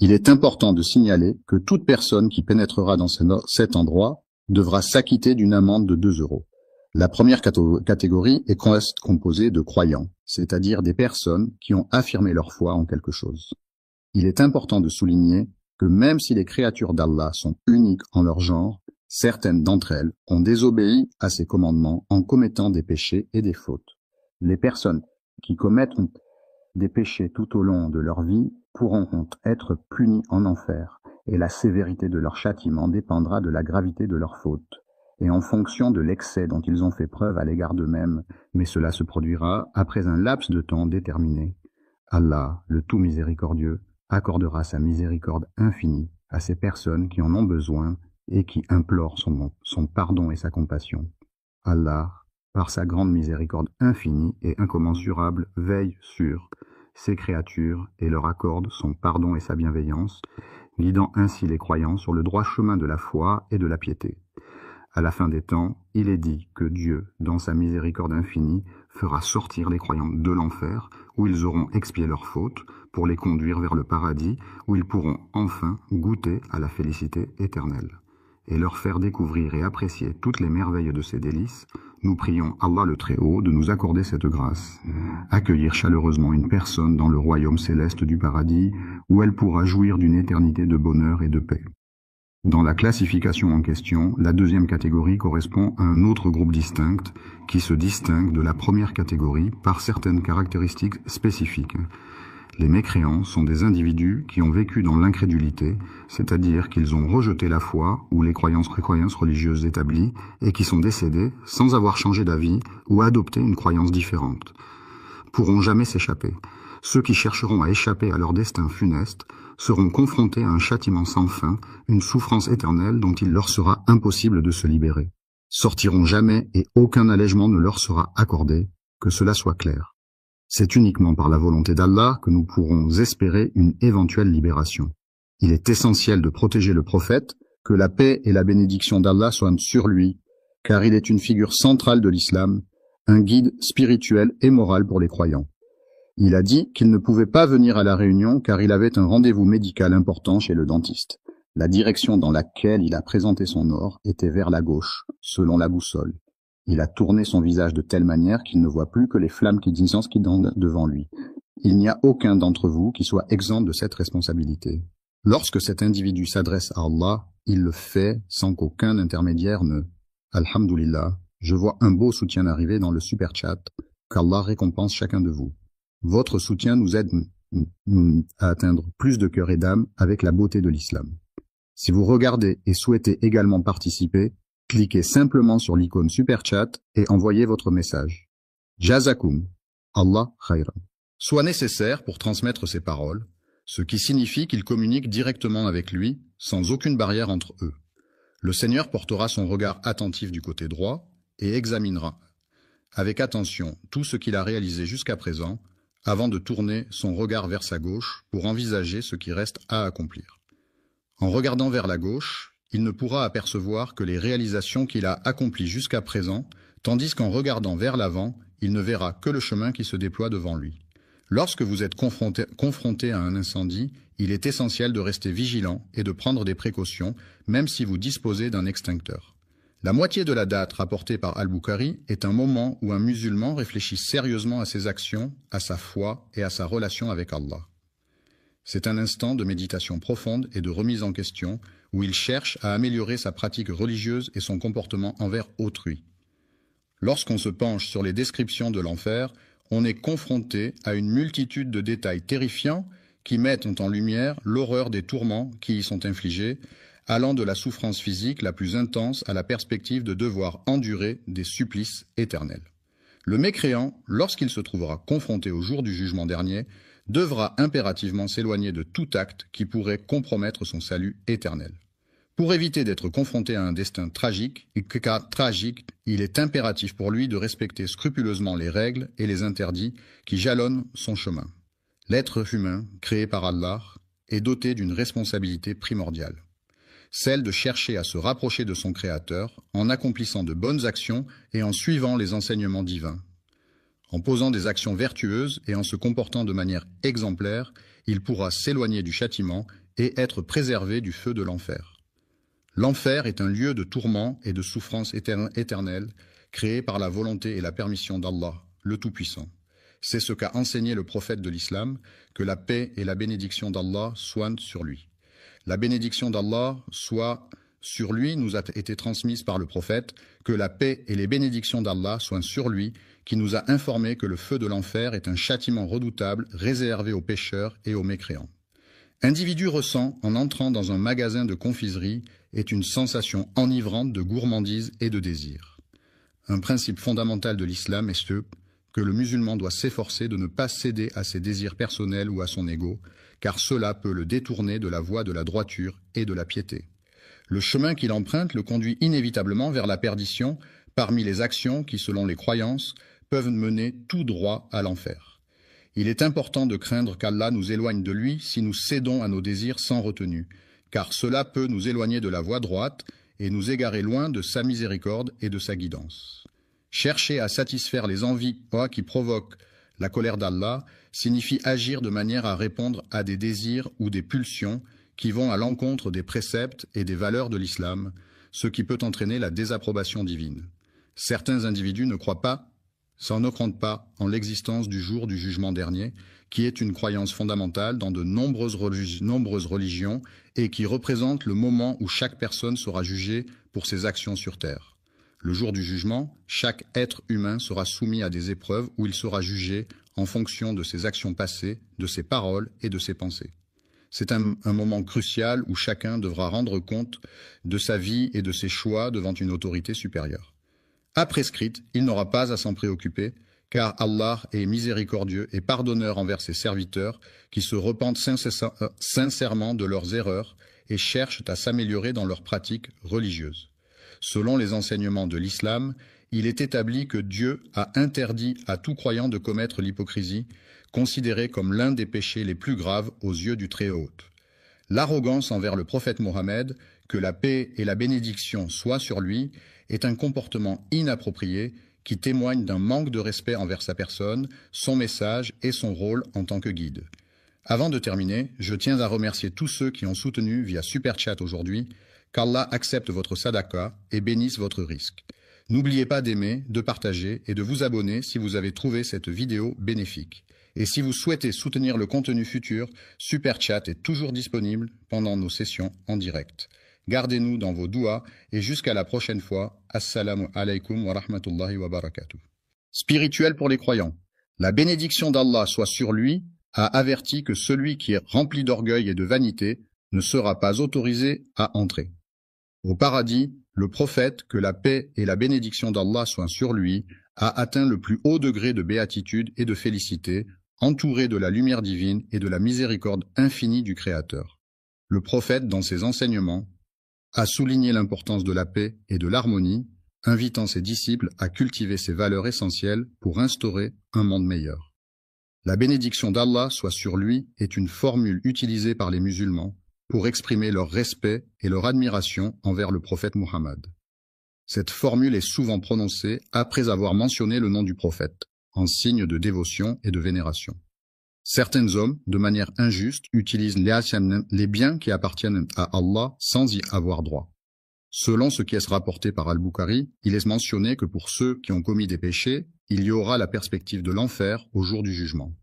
A: Il est important de signaler que toute personne qui pénétrera dans cet endroit devra s'acquitter d'une amende de 2 €. La première catégorie est composée de croyants, c'est-à-dire des personnes qui ont affirmé leur foi en quelque chose. Il est important de souligner que même si les créatures d'Allah sont uniques en leur genre, certaines d'entre elles ont désobéi à ses commandements en commettant des péchés et des fautes. Les personnes qui commettent des péchés tout au long de leur vie pourront être punies en enfer, et la sévérité de leur châtiment dépendra de la gravité de leurs fautes, et en fonction de l'excès dont ils ont fait preuve à l'égard d'eux-mêmes, mais cela se produira après un laps de temps déterminé. Allah, le tout miséricordieux, accordera sa miséricorde infinie à ces personnes qui en ont besoin et qui implorent son pardon et sa compassion. Allah, par sa grande miséricorde infinie et incommensurable, veille sur ses créatures et leur accorde son pardon et sa bienveillance, guidant ainsi les croyants sur le droit chemin de la foi et de la piété. À la fin des temps, il est dit que Dieu, dans sa miséricorde infinie, fera sortir les croyants de l'enfer, où ils auront expié leurs fautes, pour les conduire vers le paradis, où ils pourront enfin goûter à la félicité éternelle, et leur faire découvrir et apprécier toutes les merveilles de ses délices. Nous prions Allah le Très-Haut de nous accorder cette grâce, accueillir chaleureusement une personne dans le royaume céleste du paradis, où elle pourra jouir d'une éternité de bonheur et de paix. Dans la classification en question, la deuxième catégorie correspond à un autre groupe distinct qui se distingue de la première catégorie par certaines caractéristiques spécifiques. Les mécréants sont des individus qui ont vécu dans l'incrédulité, c'est-à-dire qu'ils ont rejeté la foi ou les croyances religieuses établies et qui sont décédés sans avoir changé d'avis ou adopté une croyance différente. Pourront jamais s'échapper. Ceux qui chercheront à échapper à leur destin funeste seront confrontés à un châtiment sans fin, une souffrance éternelle dont il leur sera impossible de se libérer. Sortiront jamais et aucun allègement ne leur sera accordé, que cela soit clair. C'est uniquement par la volonté d'Allah que nous pourrons espérer une éventuelle libération. Il est essentiel de protéger le prophète, que la paix et la bénédiction d'Allah soient sur lui, car il est une figure centrale de l'islam, un guide spirituel et moral pour les croyants. Il a dit qu'il ne pouvait pas venir à la réunion car il avait un rendez-vous médical important chez le dentiste. La direction dans laquelle il a présenté son or était vers la gauche, selon la boussole. Il a tourné son visage de telle manière qu'il ne voit plus que les flammes qui d'incense qui dansent devant lui. Il n'y a aucun d'entre vous qui soit exempt de cette responsabilité. Lorsque cet individu s'adresse à Allah, il le fait sans qu'aucun intermédiaire ne... Alhamdulillah, je vois un beau soutien arriver dans le super chat, qu'Allah récompense chacun de vous. Votre soutien nous aide à atteindre plus de cœurs et d'âmes avec la beauté de l'islam. Si vous regardez et souhaitez également participer, cliquez simplement sur l'icône Super Chat et envoyez votre message. Jazakum, Allah khayran. Soit nécessaire pour transmettre ces paroles, ce qui signifie qu'il communique directement avec lui, sans aucune barrière entre eux. Le Seigneur portera son regard attentif du côté droit et examinera avec attention tout ce qu'il a réalisé jusqu'à présent, avant de tourner son regard vers sa gauche pour envisager ce qui reste à accomplir. En regardant vers la gauche, il ne pourra apercevoir que les réalisations qu'il a accomplies jusqu'à présent, tandis qu'en regardant vers l'avant, il ne verra que le chemin qui se déploie devant lui. Lorsque vous êtes confronté à un incendie, il est essentiel de rester vigilant et de prendre des précautions, même si vous disposez d'un extincteur. La moitié de la date rapportée par Al-Bukhari est un moment où un musulman réfléchit sérieusement à ses actions, à sa foi et à sa relation avec Allah. C'est un instant de méditation profonde et de remise en question où il cherche à améliorer sa pratique religieuse et son comportement envers autrui. Lorsqu'on se penche sur les descriptions de l'enfer, on est confronté à une multitude de détails terrifiants qui mettent en lumière l'horreur des tourments qui y sont infligés, allant de la souffrance physique la plus intense à la perspective de devoir endurer des supplices éternels. Le mécréant, lorsqu'il se trouvera confronté au jour du jugement dernier, devra impérativement s'éloigner de tout acte qui pourrait compromettre son salut éternel. Pour éviter d'être confronté à un destin tragique, il est impératif pour lui de respecter scrupuleusement les règles et les interdits qui jalonnent son chemin. L'être humain, créé par Allah, est doté d'une responsabilité primordiale, celle de chercher à se rapprocher de son Créateur en accomplissant de bonnes actions et en suivant les enseignements divins. En posant des actions vertueuses et en se comportant de manière exemplaire, il pourra s'éloigner du châtiment et être préservé du feu de l'enfer. L'enfer est un lieu de tourment et de souffrance éternelle créé par la volonté et la permission d'Allah, le Tout-Puissant. C'est ce qu'a enseigné le prophète de l'islam, que la paix et la bénédiction d'Allah soient sur lui. La bénédiction d'Allah soit sur lui nous a été transmise par le prophète, que la paix et les bénédictions d'Allah soient sur lui, qui nous a informé que le feu de l'enfer est un châtiment redoutable réservé aux pécheurs et aux mécréants. Individu ressent, en entrant dans un magasin de confiserie, est une sensation enivrante de gourmandise et de désir. Un principe fondamental de l'islam est ce que le musulman doit s'efforcer de ne pas céder à ses désirs personnels ou à son ego, car cela peut le détourner de la voie de la droiture et de la piété. Le chemin qu'il emprunte le conduit inévitablement vers la perdition parmi les actions qui, selon les croyances, peuvent mener tout droit à l'enfer. Il est important de craindre qu'Allah nous éloigne de lui si nous cédons à nos désirs sans retenue, car cela peut nous éloigner de la voie droite et nous égarer loin de sa miséricorde et de sa guidance. Chercher à satisfaire les envies qui provoquent la colère d'Allah signifie agir de manière à répondre à des désirs ou des pulsions qui vont à l'encontre des préceptes et des valeurs de l'islam, ce qui peut entraîner la désapprobation divine. Certains individus ne croient pas en l'existence du jour du jugement dernier, qui est une croyance fondamentale dans de nombreuses religions et qui représente le moment où chaque personne sera jugée pour ses actions sur terre. Le jour du jugement, chaque être humain sera soumis à des épreuves où il sera jugé en fonction de ses actions passées, de ses paroles et de ses pensées. C'est un moment crucial où chacun devra rendre compte de sa vie et de ses choix devant une autorité supérieure. A prescrite, il n'aura pas à s'en préoccuper, car Allah est miséricordieux et pardonneur envers ses serviteurs qui se repentent sincèrement de leurs erreurs et cherchent à s'améliorer dans leurs pratiques religieuses. Selon les enseignements de l'islam, il est établi que Dieu a interdit à tout croyant de commettre l'hypocrisie, considérée comme l'un des péchés les plus graves aux yeux du Très-Haut. L'arrogance envers le prophète Mohammed, que la paix et la bénédiction soient sur lui, est un comportement inapproprié qui témoigne d'un manque de respect envers sa personne, son message et son rôle en tant que guide. Avant de terminer, je tiens à remercier tous ceux qui ont soutenu via Super Chat aujourd'hui. Qu'Allah accepte votre sadaqa et bénisse votre risque. N'oubliez pas d'aimer, de partager et de vous abonner si vous avez trouvé cette vidéo bénéfique. Et si vous souhaitez soutenir le contenu futur, Super Chat est toujours disponible pendant nos sessions en direct. Gardez-nous dans vos douas et jusqu'à la prochaine fois. Assalamu alaikum wa rahmatullahi wa barakatuh. Spirituel pour les croyants. La bénédiction d'Allah soit sur lui a averti que celui qui est rempli d'orgueil et de vanité ne sera pas autorisé à entrer. Au paradis, le prophète, que la paix et la bénédiction d'Allah soient sur lui, a atteint le plus haut degré de béatitude et de félicité, entouré de la lumière divine et de la miséricorde infinie du Créateur. Le prophète, dans ses enseignements, a souligné l'importance de la paix et de l'harmonie, invitant ses disciples à cultiver ces valeurs essentielles pour instaurer un monde meilleur. La bénédiction d'Allah soit sur lui est une formule utilisée par les musulmans pour exprimer leur respect et leur admiration envers le prophète Muhammad. Cette formule est souvent prononcée après avoir mentionné le nom du prophète, en signe de dévotion et de vénération. Certains hommes, de manière injuste, utilisent les biens qui appartiennent à Allah sans y avoir droit. Selon ce qui est rapporté par Al-Bukhari, il est mentionné que pour ceux qui ont commis des péchés, il y aura la perspective de l'enfer au jour du jugement.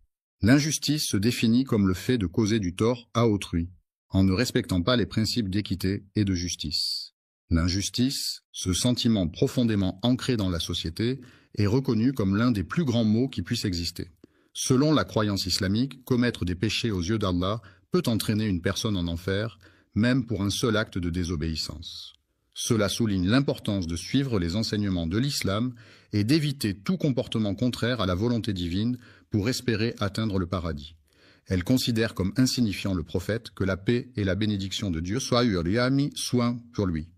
A: L'injustice se définit comme le fait de causer du tort à autrui, en ne respectant pas les principes d'équité et de justice. L'injustice, ce sentiment profondément ancré dans la société, est reconnu comme l'un des plus grands maux qui puissent exister. Selon la croyance islamique, commettre des péchés aux yeux d'Allah peut entraîner une personne en enfer, même pour un seul acte de désobéissance. Cela souligne l'importance de suivre les enseignements de l'islam et d'éviter tout comportement contraire à la volonté divine pour espérer atteindre le paradis. Elle considère comme insignifiant le prophète, que la paix et la bénédiction de Dieu soient sur lui.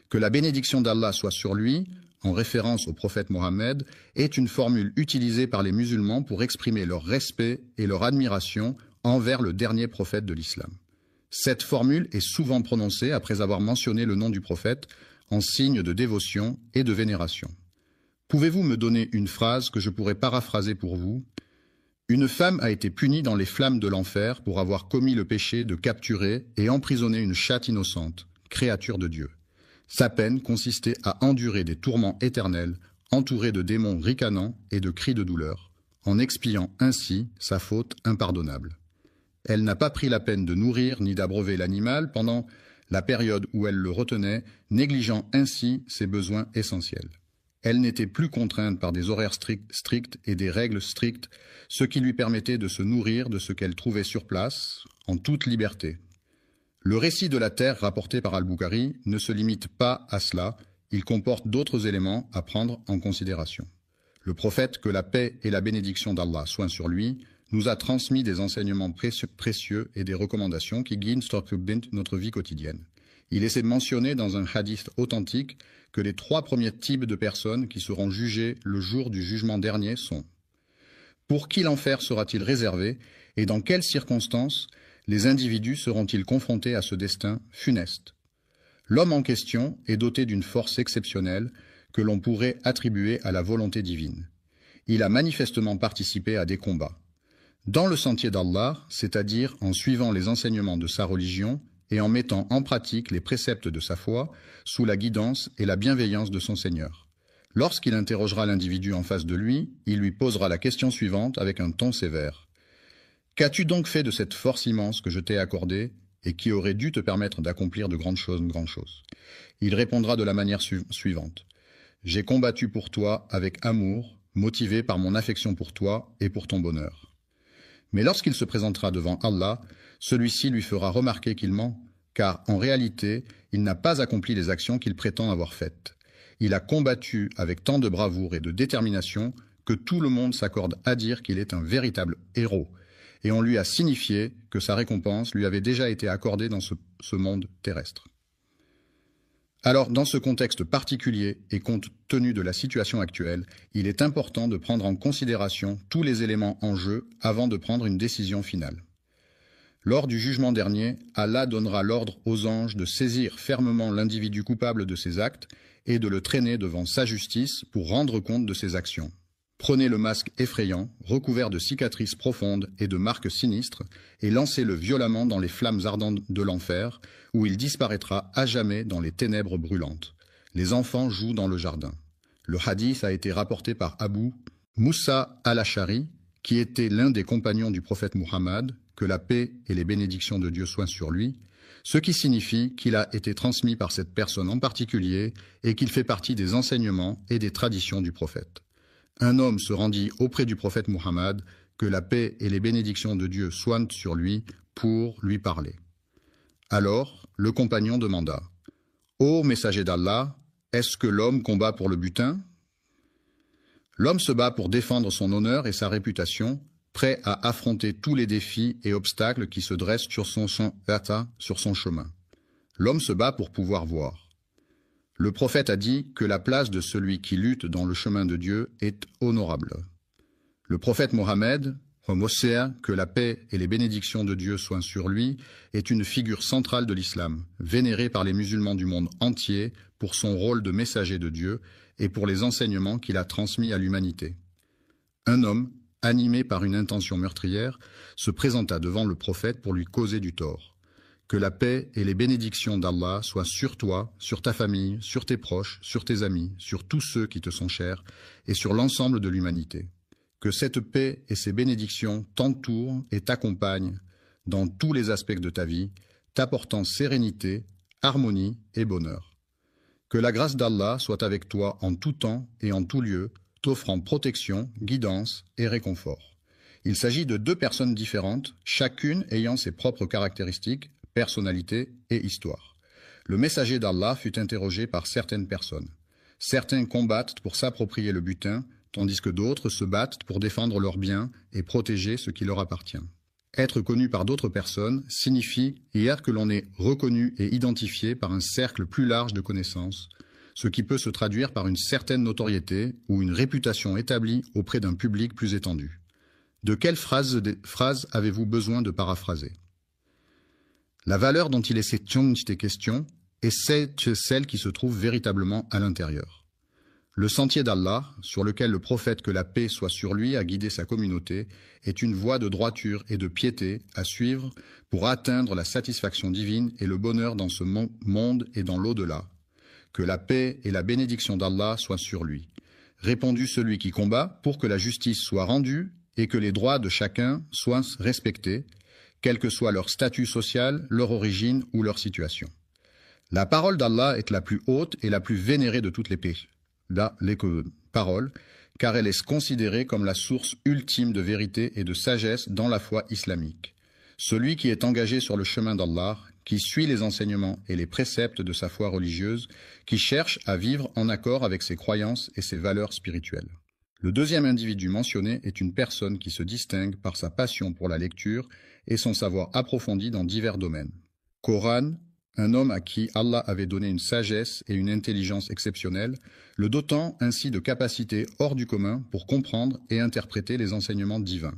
A: Que la bénédiction d'Allah soit sur lui, en référence au prophète Mohammed, est une formule utilisée par les musulmans pour exprimer leur respect et leur admiration envers le dernier prophète de l'islam. Cette formule est souvent prononcée après avoir mentionné le nom du prophète en signe de dévotion et de vénération. Pouvez-vous me donner une phrase que je pourrais paraphraser pour vous ? Une femme a été punie dans les flammes de l'enfer pour avoir commis le péché de capturer et emprisonner une chatte innocente, créature de Dieu. Sa peine consistait à endurer des tourments éternels entouré de démons ricanants et de cris de douleur, en expiant ainsi sa faute impardonnable. Elle n'a pas pris la peine de nourrir ni d'abreuver l'animal pendant la période où elle le retenait, négligeant ainsi ses besoins essentiels. Elle n'était plus contrainte par des horaires stricts et des règles strictes, ce qui lui permettait de se nourrir de ce qu'elle trouvait sur place, en toute liberté. Le récit de la terre rapporté par Al-Bukhari ne se limite pas à cela, il comporte d'autres éléments à prendre en considération. Le prophète, que la paix et la bénédiction d'Allah soient sur lui, nous a transmis des enseignements précieux et des recommandations qui guident notre vie quotidienne. Il est mentionné dans un hadith authentique que les 3 premiers types de personnes qui seront jugées le jour du jugement dernier sont: pour qui l'enfer sera-t-il réservé et dans quelles circonstances les individus seront-ils confrontés à ce destin funeste? L'homme en question est doté d'une force exceptionnelle que l'on pourrait attribuer à la volonté divine. Il a manifestement participé à des combats. Dans le sentier d'Allah, c'est-à-dire en suivant les enseignements de sa religion et en mettant en pratique les préceptes de sa foi, sous la guidance et la bienveillance de son Seigneur. Lorsqu'il interrogera l'individu en face de lui, il lui posera la question suivante avec un ton sévère. « Qu'as-tu donc fait de cette force immense que je t'ai accordée et qui aurait dû te permettre d'accomplir de grandes choses ?» Il répondra de la manière suivante. « J'ai combattu pour toi avec amour, motivé par mon affection pour toi et pour ton bonheur. » Mais lorsqu'il se présentera devant Allah, celui-ci lui fera remarquer qu'il ment, car en réalité, il n'a pas accompli les actions qu'il prétend avoir faites. Il a combattu avec tant de bravoure et de détermination que tout le monde s'accorde à dire qu'il est un véritable héros, et on lui a signifié que sa récompense lui avait déjà été accordée dans ce monde terrestre. Alors, dans ce contexte particulier et compte tenu de la situation actuelle, il est important de prendre en considération tous les éléments en jeu avant de prendre une décision finale. Lors du jugement dernier, Allah donnera l'ordre aux anges de saisir fermement l'individu coupable de ses actes et de le traîner devant sa justice pour rendre compte de ses actions. Prenez le masque effrayant, recouvert de cicatrices profondes et de marques sinistres, et lancez-le violemment dans les flammes ardentes de l'enfer, où il disparaîtra à jamais dans les ténèbres brûlantes. Les enfants jouent dans le jardin. Le hadith a été rapporté par Abu Moussa al-Ashari, qui était l'un des compagnons du prophète Muhammad, que la paix et les bénédictions de Dieu soient sur lui, ce qui signifie qu'il a été transmis par cette personne en particulier et qu'il fait partie des enseignements et des traditions du prophète. Un homme se rendit auprès du prophète Muhammad, que la paix et les bénédictions de Dieu soient sur lui, pour lui parler. Alors, le compagnon demanda: « Ô messager d'Allah, est-ce que l'homme combat pour le butin ?» L'homme se bat pour défendre son honneur et sa réputation, prêt à affronter tous les défis et obstacles qui se dressent sur son chemin. L'homme se bat pour pouvoir voir. Le prophète a dit que la place de celui qui lutte dans le chemin de Dieu est honorable. Le prophète Mohammed, que la paix et les bénédictions de Dieu soient sur lui, est une figure centrale de l'islam, vénérée par les musulmans du monde entier pour son rôle de messager de Dieu et pour les enseignements qu'il a transmis à l'humanité. Un homme, animé par une intention meurtrière, se présenta devant le prophète pour lui causer du tort. Que la paix et les bénédictions d'Allah soient sur toi, sur ta famille, sur tes proches, sur tes amis, sur tous ceux qui te sont chers et sur l'ensemble de l'humanité. Que cette paix et ces bénédictions t'entourent et t'accompagnent dans tous les aspects de ta vie, t'apportant sérénité, harmonie et bonheur. Que la grâce d'Allah soit avec toi en tout temps et en tout lieu, t'offrant protection, guidance et réconfort. Il s'agit de 2 personnes différentes, chacune ayant ses propres caractéristiques, personnalité et histoire. Le messager d'Allah fut interrogé par certaines personnes. Certains combattent pour s'approprier le butin, tandis que d'autres se battent pour défendre leurs biens et protéger ce qui leur appartient. Être connu par d'autres personnes signifie hier que l'on est reconnu et identifié par un cercle plus large de connaissances, ce qui peut se traduire par une certaine notoriété ou une réputation établie auprès d'un public plus étendu. De quelle phrase avez-vous besoin de paraphraser ? La valeur dont il est question est celle qui se trouve véritablement à l'intérieur. Le sentier d'Allah, sur lequel le prophète, que la paix soit sur lui, a guidé sa communauté, est une voie de droiture et de piété à suivre pour atteindre la satisfaction divine et le bonheur dans ce monde et dans l'au-delà. Que la paix et la bénédiction d'Allah soient sur lui. Répondu celui qui combat pour que la justice soit rendue et que les droits de chacun soient respectés, quel que soit leur statut social, leur origine ou leur situation. La parole d'Allah est la plus haute et la plus vénérée de toutes les paroles, car elle est considérée comme la source ultime de vérité et de sagesse dans la foi islamique. Celui qui est engagé sur le chemin d'Allah, qui suit les enseignements et les préceptes de sa foi religieuse, qui cherche à vivre en accord avec ses croyances et ses valeurs spirituelles. Le deuxième individu mentionné est une personne qui se distingue par sa passion pour la lecture et son savoir approfondi dans divers domaines. Coran, un homme à qui Allah avait donné une sagesse et une intelligence exceptionnelles, le dotant ainsi de capacités hors du commun pour comprendre et interpréter les enseignements divins.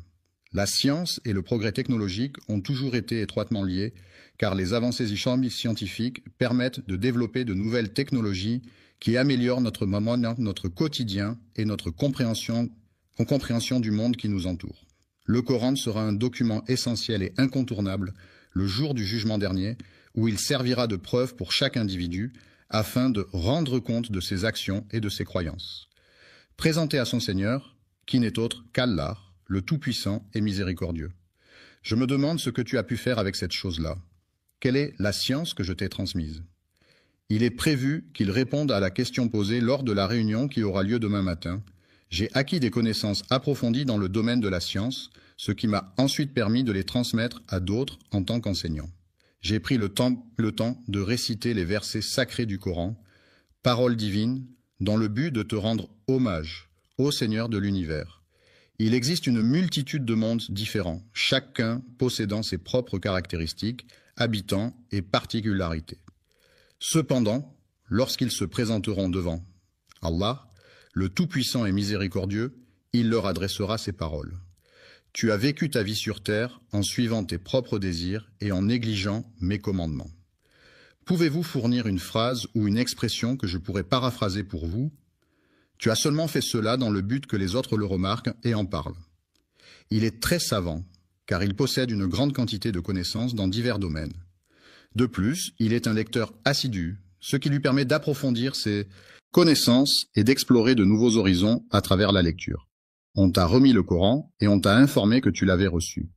A: La science et le progrès technologique ont toujours été étroitement liés, car les avancées scientifiques permettent de développer de nouvelles technologies qui améliorent notre quotidien et notre compréhension du monde qui nous entoure. Le Coran sera un document essentiel et incontournable le jour du jugement dernier, où il servira de preuve pour chaque individu afin de rendre compte de ses actions et de ses croyances. Présenté à son Seigneur, qui n'est autre qu'Allah, le Tout-Puissant et Miséricordieux. Je me demande ce que tu as pu faire avec cette chose-là. Quelle est la science que je t'ai transmise? Il est prévu qu'il réponde à la question posée lors de la réunion qui aura lieu demain matin. J'ai acquis des connaissances approfondies dans le domaine de la science, ce qui m'a ensuite permis de les transmettre à d'autres en tant qu'enseignant. J'ai pris le temps de réciter les versets sacrés du Coran, paroles divines, dans le but de te rendre hommage, ô Seigneur de l'univers. Il existe une multitude de mondes différents, chacun possédant ses propres caractéristiques, habitants et particularités. Cependant, lorsqu'ils se présenteront devant Allah, le Tout-Puissant et Miséricordieux, il leur adressera ces paroles. Tu as vécu ta vie sur terre en suivant tes propres désirs et en négligeant mes commandements. Pouvez-vous fournir une phrase ou une expression que je pourrais paraphraser pour vous? Tu as seulement fait cela dans le but que les autres le remarquent et en parlent. Il est très savant, car il possède une grande quantité de connaissances dans divers domaines. De plus, il est un lecteur assidu, ce qui lui permet d'approfondir ses connaissances et d'explorer de nouveaux horizons à travers la lecture. On t'a remis le Coran et on t'a informé que tu l'avais reçu.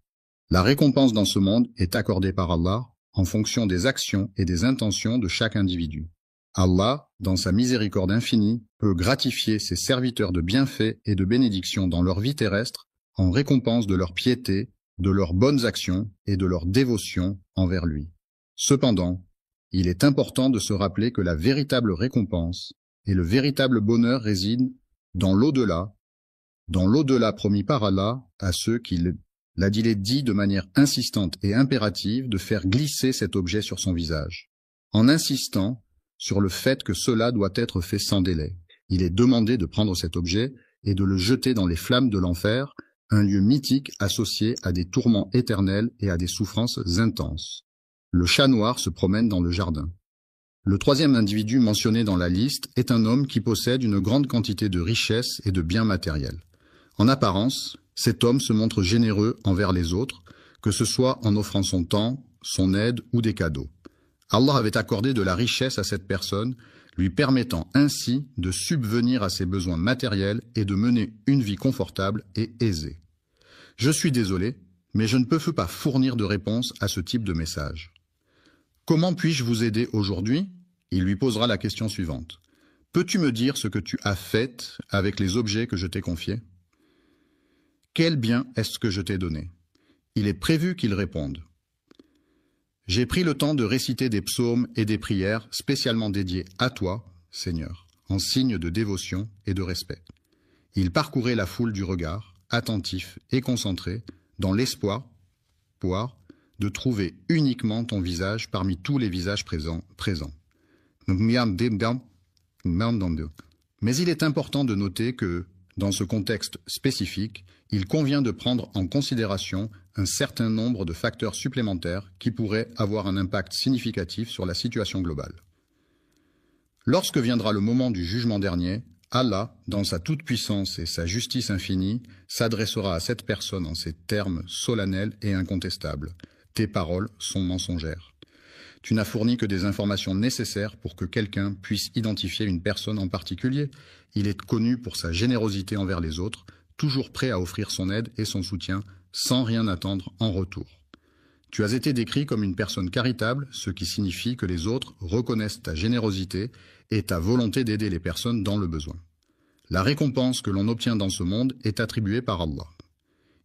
A: La récompense dans ce monde est accordée par Allah en fonction des actions et des intentions de chaque individu. Allah, dans sa miséricorde infinie, peut gratifier ses serviteurs de bienfaits et de bénédictions dans leur vie terrestre en récompense de leur piété, de leurs bonnes actions et de leur dévotion envers lui. Cependant, il est important de se rappeler que la véritable récompense et le véritable bonheur résident dans l'au-delà promis par Allah à ceux qui il est dit de manière insistante et impérative de faire glisser cet objet sur son visage. En insistant sur le fait que cela doit être fait sans délai, il est demandé de prendre cet objet et de le jeter dans les flammes de l'enfer, un lieu mythique associé à des tourments éternels et à des souffrances intenses. Le chat noir se promène dans le jardin. Le troisième individu mentionné dans la liste est un homme qui possède une grande quantité de richesses et de biens matériels. En apparence, cet homme se montre généreux envers les autres, que ce soit en offrant son temps, son aide ou des cadeaux. Allah avait accordé de la richesse à cette personne, lui permettant ainsi de subvenir à ses besoins matériels et de mener une vie confortable et aisée. Je suis désolé, mais je ne peux pas fournir de réponse à ce type de message. Comment puis-je vous aider aujourd'hui? Il lui posera la question suivante. Peux-tu me dire ce que tu as fait avec les objets que je t'ai confiés? Quel bien est-ce que je t'ai donné? Il est prévu qu'il réponde. J'ai pris le temps de réciter des psaumes et des prières spécialement dédiées à toi, Seigneur, en signe de dévotion et de respect. Il parcourait la foule du regard, attentif et concentré, dans l'espoir de trouver uniquement ton visage parmi tous les visages présents. Mais il est important de noter que, dans ce contexte spécifique, il convient de prendre en considération un certain nombre de facteurs supplémentaires qui pourraient avoir un impact significatif sur la situation globale. Lorsque viendra le moment du jugement dernier, Allah, dans sa toute-puissance et sa justice infinie, s'adressera à cette personne en ces termes solennels et incontestables. Tes paroles sont mensongères. Tu n'as fourni que des informations nécessaires pour que quelqu'un puisse identifier une personne en particulier. Il est connu pour sa générosité envers les autres, toujours prêt à offrir son aide et son soutien, sans rien attendre en retour. Tu as été décrit comme une personne charitable, ce qui signifie que les autres reconnaissent ta générosité et ta volonté d'aider les personnes dans le besoin. La récompense que l'on obtient dans ce monde est attribuée par Allah.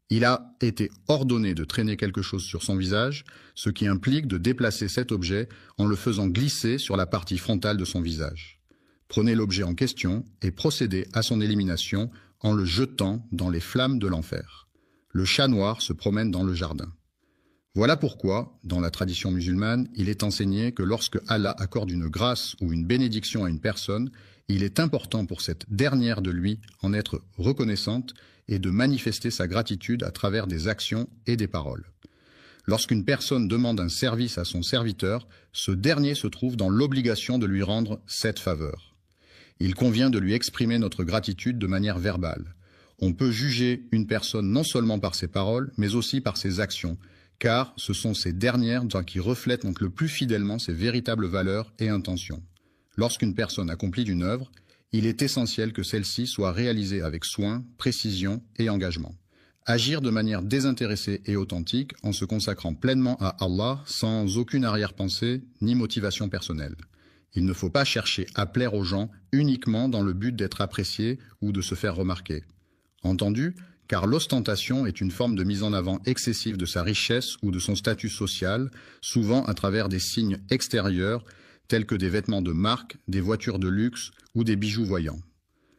A: Il a été ordonné de traîner quelque chose sur son visage, ce qui implique de déplacer cet objet en le faisant glisser sur la partie frontale de son visage. Prenez l'objet en question et procédez à son élimination en le jetant dans les flammes de l'enfer. Le chat noir se promène dans le jardin. Voilà pourquoi, dans la tradition musulmane, il est enseigné que lorsque Allah accorde une grâce ou une bénédiction à une personne, il est important pour cette dernière de lui en être reconnaissante et de manifester sa gratitude à travers des actions et des paroles. Lorsqu'une personne demande un service à son serviteur, ce dernier se trouve dans l'obligation de lui rendre cette faveur. Il convient de lui exprimer notre gratitude de manière verbale. On peut juger une personne non seulement par ses paroles, mais aussi par ses actions, car ce sont ces dernières qui reflètent donc le plus fidèlement ses véritables valeurs et intentions. Lorsqu'une personne accomplit une œuvre, il est essentiel que celle-ci soit réalisée avec soin, précision et engagement. Agir de manière désintéressée et authentique en se consacrant pleinement à Allah sans aucune arrière-pensée ni motivation personnelle. Il ne faut pas chercher à plaire aux gens uniquement dans le but d'être apprécié ou de se faire remarquer. Entendu, car l'ostentation est une forme de mise en avant excessive de sa richesse ou de son statut social, souvent à travers des signes extérieurs tels que des vêtements de marque, des voitures de luxe ou des bijoux voyants.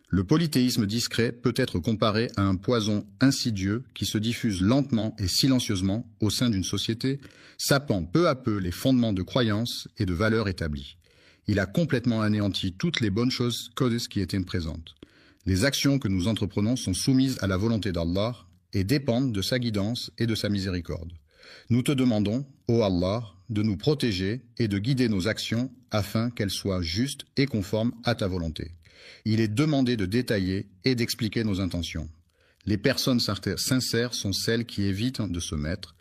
A: Le polythéisme discret peut être comparé à un poison insidieux qui se diffuse lentement et silencieusement au sein d'une société, sapant peu à peu les fondements de croyances et de valeurs établies. Il a complètement anéanti toutes les bonnes choses qui étaient présentes. Les actions que nous entreprenons sont soumises à la volonté d'Allah et dépendent de sa guidance et de sa miséricorde. Nous te demandons, ô Allah, de nous protéger et de guider nos actions afin qu'elles soient justes et conformes à ta volonté. Il est demandé de détailler et d'expliquer nos intentions. Les personnes sincères sont celles qui évitent de se mettre,